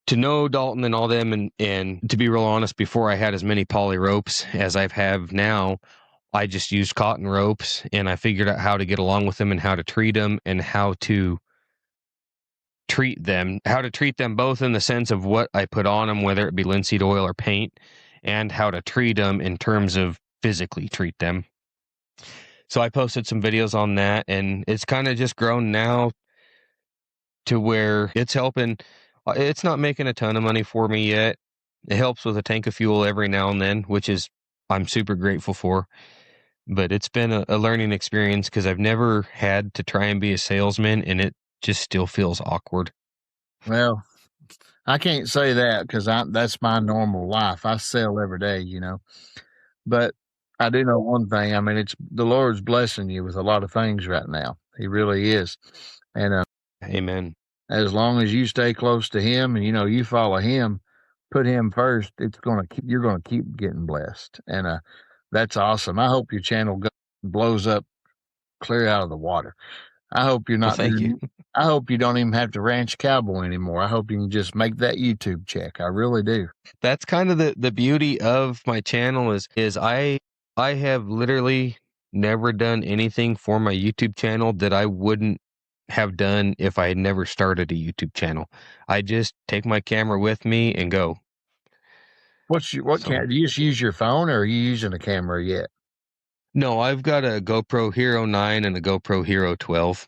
to know Dalton and all them, and to be real honest, before I had as many poly ropes as I have now, I just used cotton ropes, and I figured out how to get along with them and how to treat them and how to treat them both in the sense of what I put on them, whether it be linseed oil or paint, and how to treat them in terms of physically treat them. So I posted some videos on that, and it's kind of just grown now to where it's helping. It's not making a ton of money for me yet. It helps with a tank of fuel every now and then, which is I'm super grateful for. But it's been a learning experience because I've never had to try and be a salesman, and it just still feels awkward. Well, I can't say that because that's my normal life. I sell every day, But I do know one thing. I mean, it's the Lord's blessing you with a lot of things right now. He really is. And Amen. As long as you stay close to Him and you follow Him, put Him first, you're gonna keep getting blessed. And that's awesome. I hope your channel blows up clear out of the water. I hope you're not. Well, thank you. I hope you don't even have to ranch Cowboy anymore. I hope you can just make that YouTube check. I really do. That's kind of the beauty of my channel is I have literally never done anything for my YouTube channel that I wouldn't have done if I had never started a YouTube channel. I just take my camera with me and go. What do you just use your phone, or are you using a camera yet? No, I've got a GoPro Hero 9 and a GoPro Hero 12.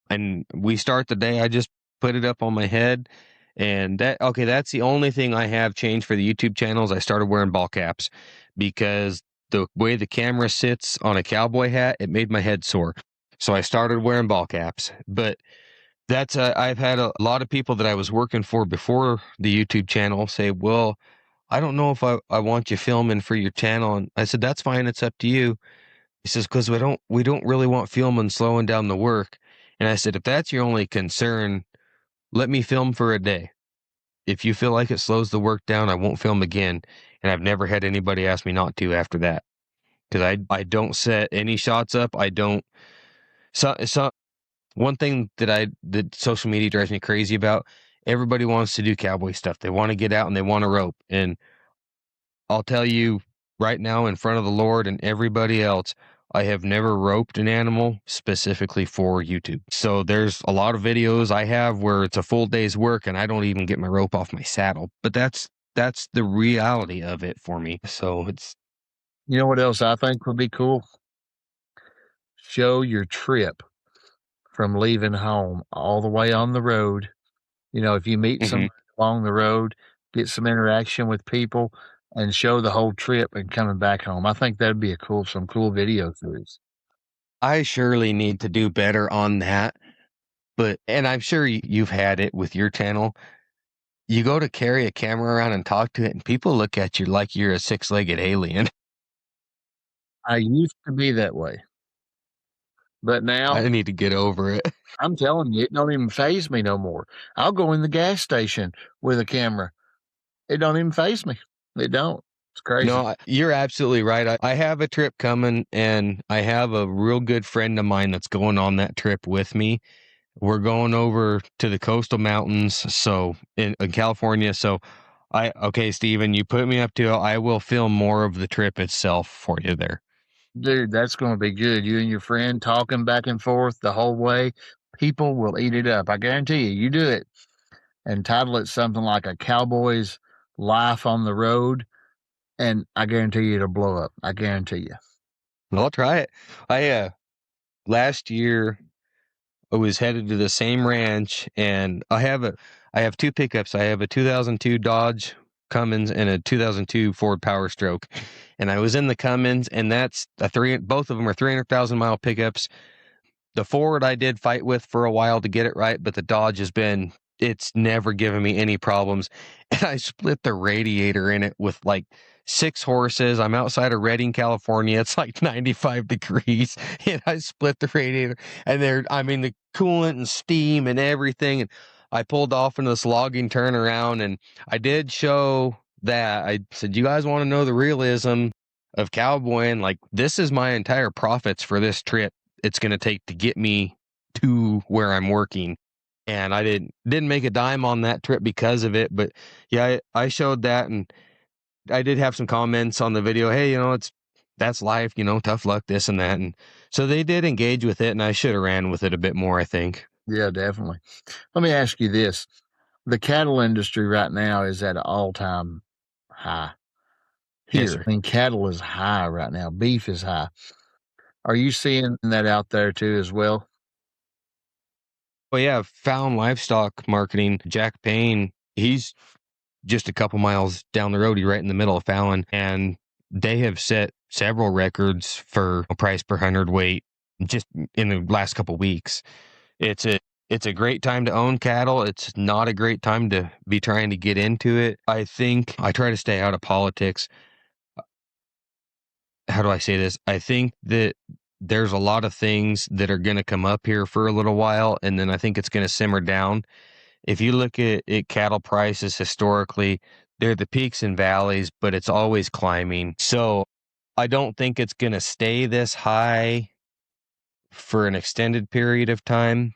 And we start the day, I just put it up on my head. And that's the only thing I have changed for the YouTube channels. I started wearing ball caps because the way the camera sits on a cowboy hat, it made my head sore. So I started wearing ball caps. But I've had a lot of people that I was working for before the YouTube channel say, well, I don't know if I want you filming for your channel. And I said, that's fine. It's up to you. He says, because we don't really want filming slowing down the work. And I said, if that's your only concern, let me film for a day. If you feel like it slows the work down, I won't film again. And I've never had anybody ask me not to after that. Because I don't set any shots up. I don't. One thing that social media drives me crazy about, everybody wants to do cowboy stuff. They want to get out and they want to rope. And I'll tell you right now, in front of the Lord and everybody else, I have never roped an animal specifically for YouTube. So there's a lot of videos I have where it's a full day's work and I don't even get my rope off my saddle. But that's the reality of it for me. So it's. You know what else I think would be cool? Show your trip from leaving home all the way on the road. You know, if you meet someone along the road, get some interaction with people, and show the whole trip and coming back home. I think that'd be some cool video series. I surely need to do better on that. And I'm sure you've had it with your channel. You go to carry a camera around and talk to it, and people look at you like you're a six-legged alien. I used to be that way. But now I need to get over it. I'm telling you, it don't even faze me no more. I'll go in the gas station with a camera. It don't even faze me. It don't. It's crazy. No, you're absolutely right. I have a trip coming, and I have a real good friend of mine that's going on that trip with me. We're going over to the coastal mountains, so in California. So okay, Steven, you put me up to it. I will film more of the trip itself for you there. Dude, that's going to be good. You and your friend talking back and forth the whole way. People will eat it up. I guarantee you. You do it and title it something like A Cowboy's Life on the Road, and I guarantee you it'll blow up. I guarantee you. I'll try it. Last year I was headed to the same ranch, and I have two pickups. I have a 2002 Dodge Cummins and a 2002 Ford Power Stroke. And I was in the Cummins, and both of them are 300,000 mile pickups. The Ford I did fight with for a while to get it right, but the Dodge it's never given me any problems. And I split the radiator in it with like 6 horses. I'm outside of Redding, California. It's like 95 degrees. And I split the radiator, and the coolant and steam and everything. And I pulled off into this logging turnaround, and I did show that. I said, you guys want to know the realism of cowboying? Like, this is my entire profits for this trip it's going to take to get me to where I'm working. And I didn't make a dime on that trip because of it. But yeah, I showed that, and I did have some comments on the video. Hey, that's life, tough luck, this and that. And so they did engage with it, and I should have ran with it a bit more, I think. Yeah, definitely. Let me ask you this. The cattle industry right now is at an all-time high. Here, Yes, sir. I mean, cattle is high right now. Beef is high. Are you seeing that out there too as well? Well, yeah, Fallon Livestock Marketing, Jack Payne, he's just a couple miles down the road. He's right in the middle of Fallon, and they have set several records for price per hundredweight just in the last couple weeks. It's a great time to own cattle. It's not a great time to be trying to get into it. I think I try to stay out of politics. How do I say this? I think that there's a lot of things that are going to come up here for a little while, and then I think it's going to simmer down. If you look at cattle prices historically, they're the peaks and valleys, but it's always climbing. So I don't think it's going to stay this high for an extended period of time.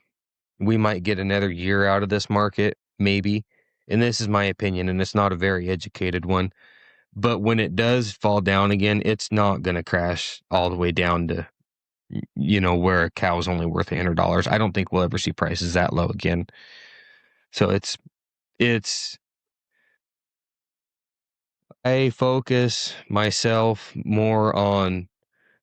We might get another year out of this market, maybe. And this is my opinion, and it's not a very educated one. But when it does fall down again, it's not going to crash all the way down to, where a cow is only worth $100. I don't think we'll ever see prices that low again. So it's I focus myself more on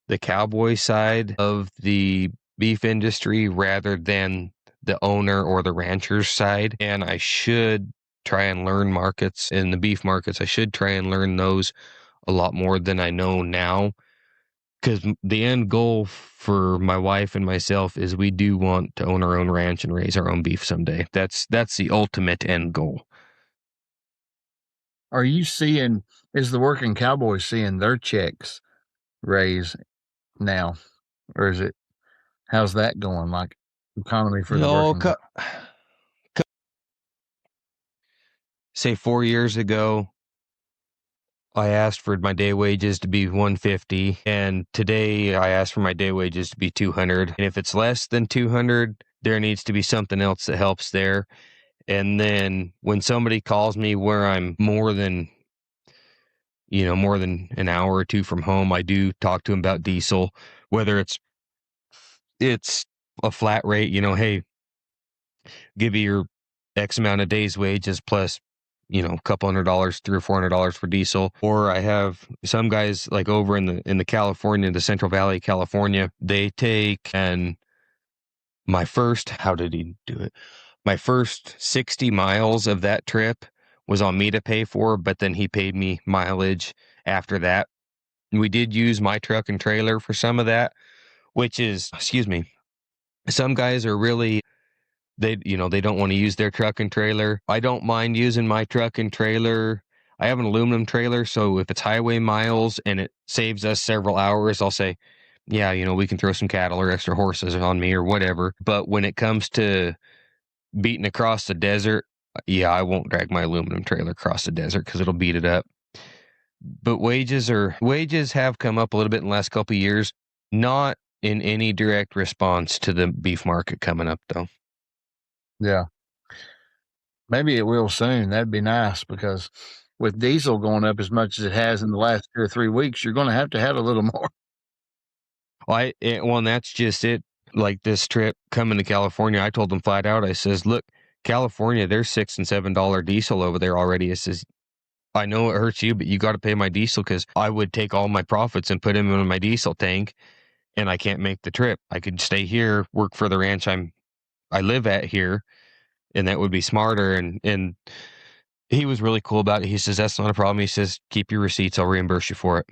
the cowboy side of the beef industry rather than the owner or the rancher's side. And I should try and learn markets in the beef markets. I should try and learn those a lot more than I know now. Because the end goal for my wife and myself is we do want to own our own ranch and raise our own beef someday. That's the ultimate end goal. Are you seeing, is the working cowboy seeing their checks raise now? Or is it, how's that going? Like economy for the working? Say 4 years ago, I asked for my day wages to be $150, and today I asked for my day wages to be $200. And if it's less than $200, there needs to be something else that helps there. And then when somebody calls me where I'm more than an hour or two from home, I do talk to them about diesel, whether it's a flat rate, hey, give you your X amount of days wages plus a couple $100, $300 or $400 for diesel. Or I have some guys like over in the California, the Central Valley, California, they take, and how did he do it? My first 60 miles of that trip was on me to pay for, but then he paid me mileage after that. We did use my truck and trailer for some of that, which is, some guys are really, they don't want to use their truck and trailer. I don't mind using my truck and trailer. I have an aluminum trailer, so if it's highway miles and it saves us several hours, I'll say, yeah, we can throw some cattle or extra horses on me or whatever. But when it comes to beating across the desert, yeah, I won't drag my aluminum trailer across the desert because it'll beat it up. But wages have come up a little bit in the last couple of years, not in any direct response to the beef market coming up, though. Yeah. Maybe it will soon. That'd be nice, because with diesel going up as much as it has in the last 2 or 3 weeks, you're going to have a little more. Well, and that's just it. Like this trip coming to California, I told them flat out, I says, look, California, there's $6 and $7 diesel over there already. It says, I know it hurts you, but you got to pay my diesel, because I would take all my profits and put them in my diesel tank, and I can't make the trip. I could stay here, work for the ranch I live at here, and that would be smarter. And he was really cool about it. He says, that's not a problem. He says, keep your receipts. I'll reimburse you for it.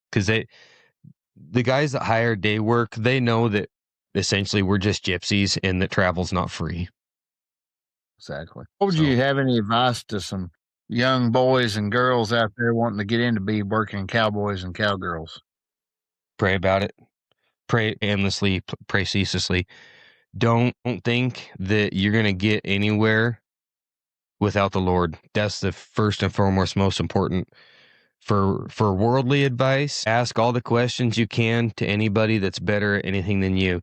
Because the guys that hire day work, they know that essentially we're just gypsies and that travel's not free. Exactly. Would you have any advice to some young boys and girls out there wanting to get into be working cowboys and cowgirls? Pray about it. Pray endlessly, pray ceaselessly. Don't think that you're going to get anywhere without the Lord. That's the first and foremost, most important. For worldly advice, ask all the questions you can to anybody that's better at anything than you.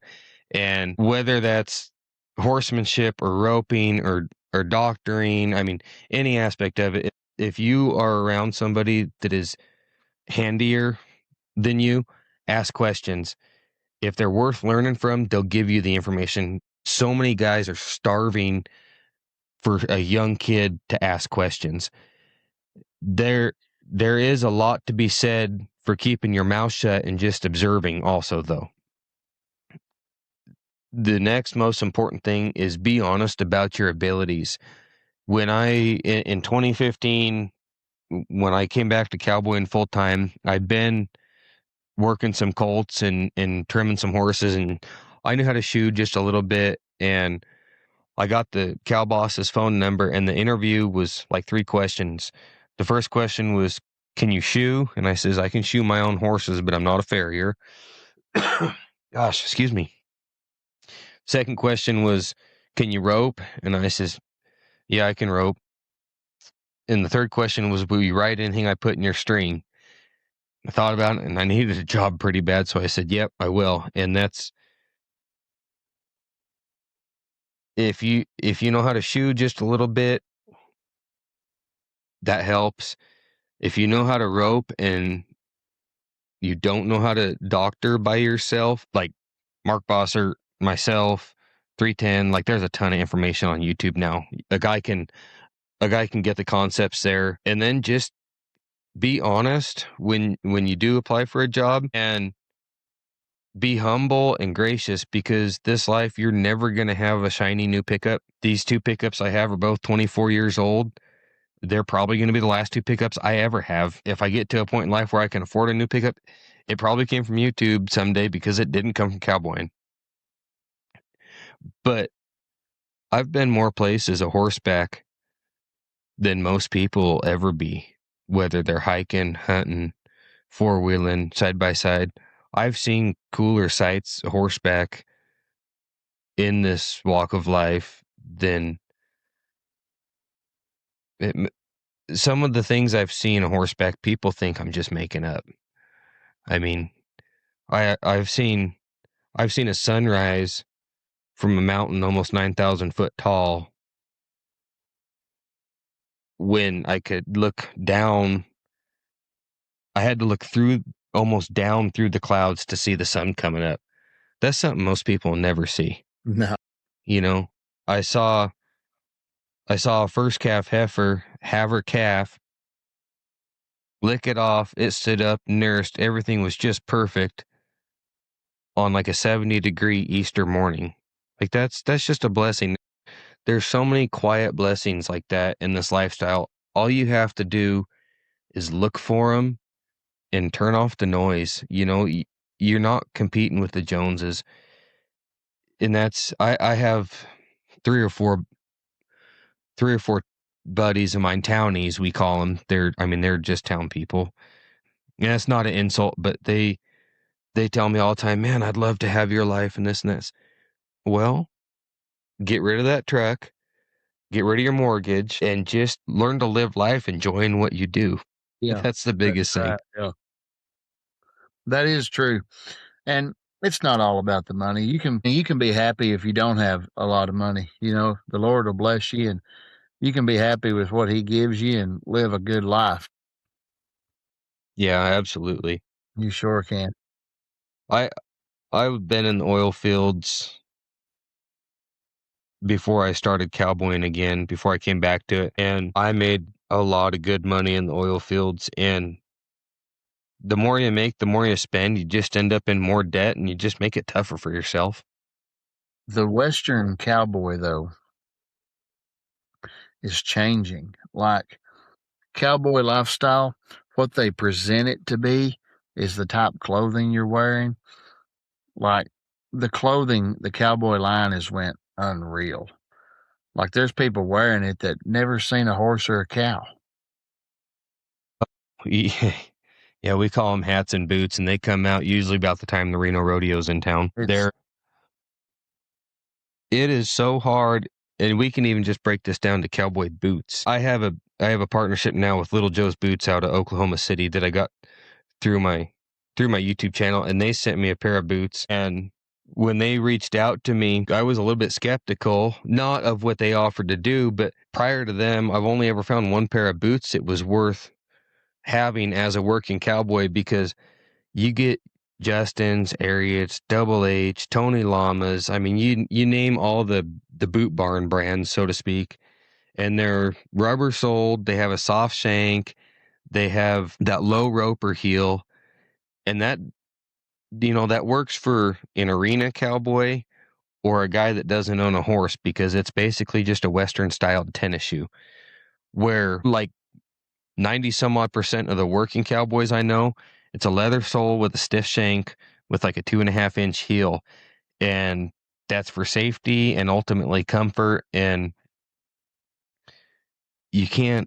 And whether that's horsemanship or roping or doctoring, I mean, any aspect of it, if you are around somebody that is handier than you, ask questions. If they're worth learning from, they'll give you the information. So many guys are starving for a young kid to ask questions. There is a lot to be said for keeping your mouth shut and just observing also, though. The next most important thing is be honest about your abilities. When in 2015, when I came back to cowboying full time, I'd been working some colts and trimming some horses, and I knew how to shoe just a little bit. And I got the cow boss's phone number, and the interview was like 3 questions. The first question was, can you shoe? And I says, I can shoe my own horses, but I'm not a farrier. Gosh, excuse me. Second question was, can you rope? And I says, yeah, I can rope. And the third question was, will you ride anything I put in your string? I thought about it, and I needed a job pretty bad, so I said, yep, I will. And that's, if you know how to shoe just a little bit, that helps. If you know how to rope and you don't know how to doctor by yourself, like Mark Bosser, myself, 310, like there's a ton of information on YouTube now. A guy can get the concepts there, and then just be honest when you do apply for a job, and be humble and gracious, because this life, you're never going to have a shiny new pickup. These 2 pickups I have are both 24 years old. They're probably going to be the last 2 pickups I ever have. If I get to a point in life where I can afford a new pickup, it probably came from YouTube someday, because it didn't come from Cowboy. But I've been more places a horseback than most people will ever be, whether they're hiking, hunting, four-wheeling, side by side. I've seen cooler sights horseback in this walk of life than some of the things I've seen a horseback. People think I'm just making up. I mean, I've seen a sunrise from a mountain almost 9,000 foot tall, when I could look down. I had to look through, almost down through the clouds to see the sun coming up. That's something most people never see. No. You know, I saw a first calf heifer have her calf, lick it off. It stood up, nursed. Everything was just perfect on like a 70-degree Easter morning. Like that's just a blessing. There's so many quiet blessings like that in this lifestyle. All you have to do is look for them and turn off the noise. You know, you're not competing with the Joneses. And that's, I have three or four buddies of mine, townies, we call them. They're just town people. And that's not an insult, but they tell me all the time, man, I'd love to have your life and this and this. Well, get rid of that truck, get rid of your mortgage, and just learn to live life enjoying what you do. Yeah. That's the biggest thing. Yeah. That is true. And it's not all about the money. You can be happy if you don't have a lot of money. You know, the Lord will bless you, and you can be happy with what he gives you and live a good life. Yeah, absolutely. You sure can. I've been in the oil fields before I started cowboying again, before I came back to it, and I made a lot of good money in the oil fields. And the more you make, the more you spend. You just end up in more debt, and you just make it tougher for yourself. The Western cowboy, though, is changing. Like cowboy lifestyle, what they present it to be is the type of clothing you're wearing. Like the clothing, the cowboy line has went unreal. Like there's people wearing it that never seen a horse or a cow. Yeah, we call them hats and boots, and they come out usually about the time the Reno Rodeo's in town. It is so hard, and we can even just break this down to cowboy boots. I have a partnership now with Little Joe's Boots out of Oklahoma City that I got through my YouTube channel, and they sent me a pair of boots. And when they reached out to me, I was a little bit skeptical, not of what they offered to do, but prior to them, I've only ever found one pair of boots it was worth having as a working cowboy, because you get Justin's, Ariats, Double H, Tony Llamas. I mean, you name all the boot barn brands, so to speak, and they're rubber soled. They have a soft shank. They have that low roper heel, and that, you know, that works for an arena cowboy or a guy that doesn't own a horse, because it's basically just a Western styled tennis shoe, where like 90 some odd % of the working cowboys I know, it's a leather sole with a stiff shank with like a 2.5 inch heel. And that's for safety and ultimately comfort. And you can,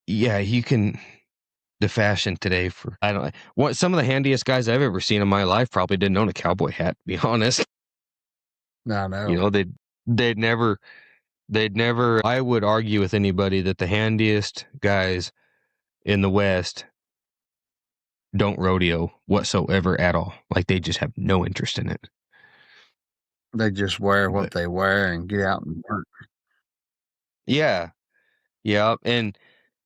the fashion today for, I don't know, what some of the handiest guys I've ever seen in my life probably didn't own a cowboy hat, to be honest. No. You know, they'd never, I would argue with anybody that the handiest guys in the West don't rodeo whatsoever at all. Like they just have no interest in it. They just wear what they wear and get out and work. Yeah. Yeah. And,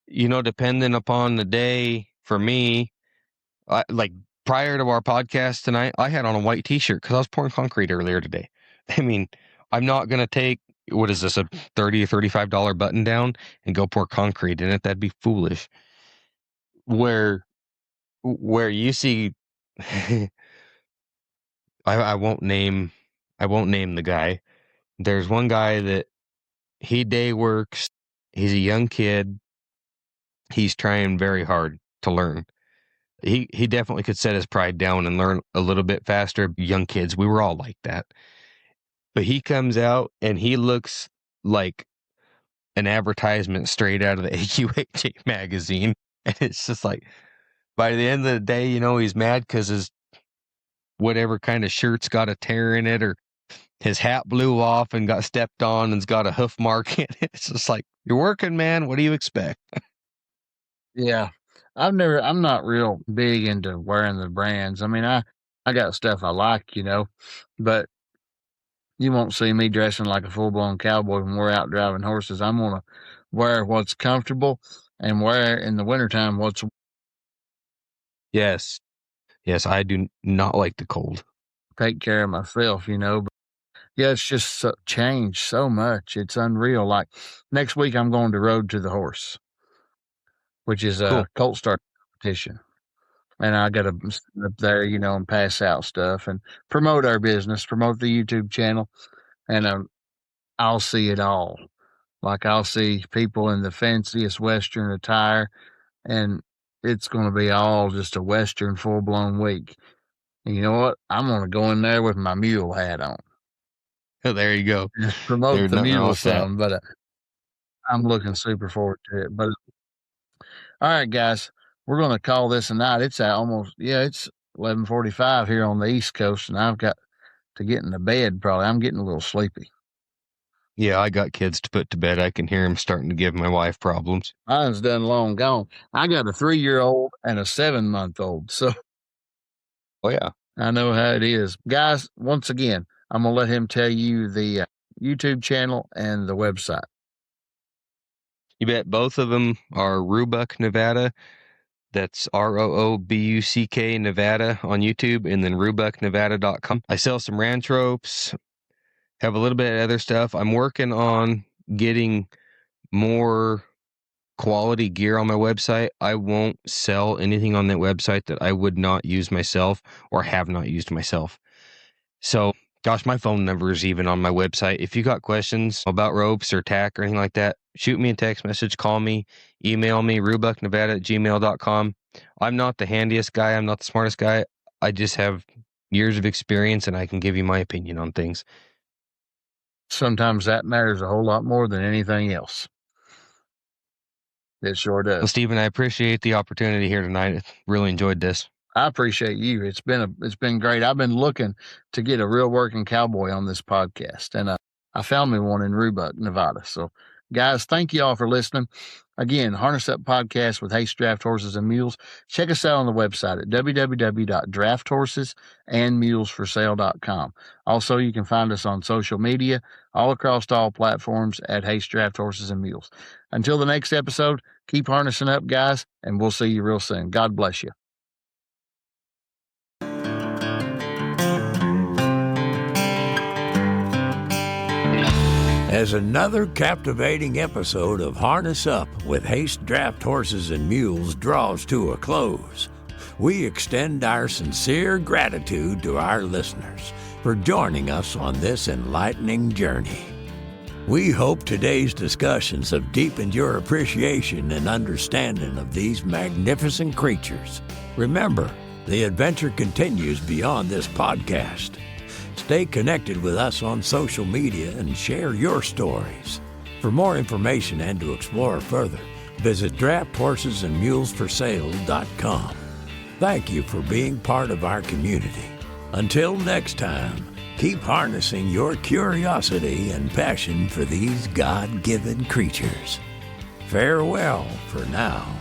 you know, depending upon the day, for me, like prior to our podcast tonight, I had on a white t-shirt because I was pouring concrete earlier today. I mean, I'm not going to take, what is this, a $30 or $35 button down and go pour concrete in it? That'd be foolish. where you see, I won't name the guy. There's one guy that he day works. He's a young kid. He's trying very hard to learn. He definitely could set his pride down and learn a little bit faster. Young kids, we were all like that. But he comes out and he looks like an advertisement straight out of the AQHA magazine. And it's just like, by the end of the day, he's mad because his whatever kind of shirt's got a tear in it, or his hat blew off and got stepped on and's got a hoof mark in it. It's just like, you're working, man. What do you expect? Yeah. I'm not real big into wearing the brands. I mean, I got stuff I like, but you won't see me dressing like a full-blown cowboy when we're out driving horses. I'm going to wear what's comfortable and wear in the wintertime what's... Yes, I do not like the cold. Take care of myself, But yeah, it's just changed so much. It's unreal. Like next week, I'm going to Road to the Horse, which is a colt start competition. And I got to sit up there, and pass out stuff and promote our business, promote the YouTube channel. And I'll see it all. Like I'll see people in the fanciest Western attire, and it's going to be all just a Western full-blown week. And you know what? I'm going to go in there with my mule hat on. There you go. Just promote the mule some, but I'm looking super forward to it. But all right, guys, we're going to call this a night. It's it's 11:45 here on the East Coast, and I've got to get into bed probably. I'm getting a little sleepy. Yeah, I got kids to put to bed. I can hear them starting to give my wife problems. Mine's done long gone. I got a 3-year-old and a 7-month-old, so oh yeah, I know how it is. Guys, once again, I'm going to let him tell you the YouTube channel and the website. You bet. Both of them are Roobuck Nevada. That's ROOBUCK Nevada on YouTube, and then RoebuckNevada.com. I sell some ranch ropes, have a little bit of other stuff. I'm working on getting more quality gear on my website. I won't sell anything on that website that I would not use myself or have not used myself. So, gosh, my phone number is even on my website. If you got questions about ropes or tack or anything like that, shoot me a text message, call me, email me, RoebuckNevada@gmail.com. I'm not the handiest guy. I'm not the smartest guy. I just have years of experience, and I can give you my opinion on things. Sometimes that matters a whole lot more than anything else. It sure does. Well, Stephen, I appreciate the opportunity here tonight. I really enjoyed this. I appreciate you. It's been great. I've been looking to get a real working cowboy on this podcast, and I found me one in Roobuck, Nevada. So, guys, thank you all for listening. Again, Harness Up Podcast with Haste Draft Horses and Mules. Check us out on the website at www.drafthorses.andmulesforsale.com. Also, you can find us on social media all across all platforms at Haste Draft Horses and Mules. Until the next episode, keep harnessing up, guys, and we'll see you real soon. God bless you. As another captivating episode of Harness Up with Haste Draft Horses and Mules draws to a close, we extend our sincere gratitude to our listeners for joining us on this enlightening journey. We hope today's discussions have deepened your appreciation and understanding of these magnificent creatures. Remember, the adventure continues beyond this podcast. Stay connected with us on social media and share your stories. For more information and to explore further, visit drafthorsesandsmulesforsale.com. Thank you for being part of our community. Until next time, keep harnessing your curiosity and passion for these God-given creatures. Farewell for now.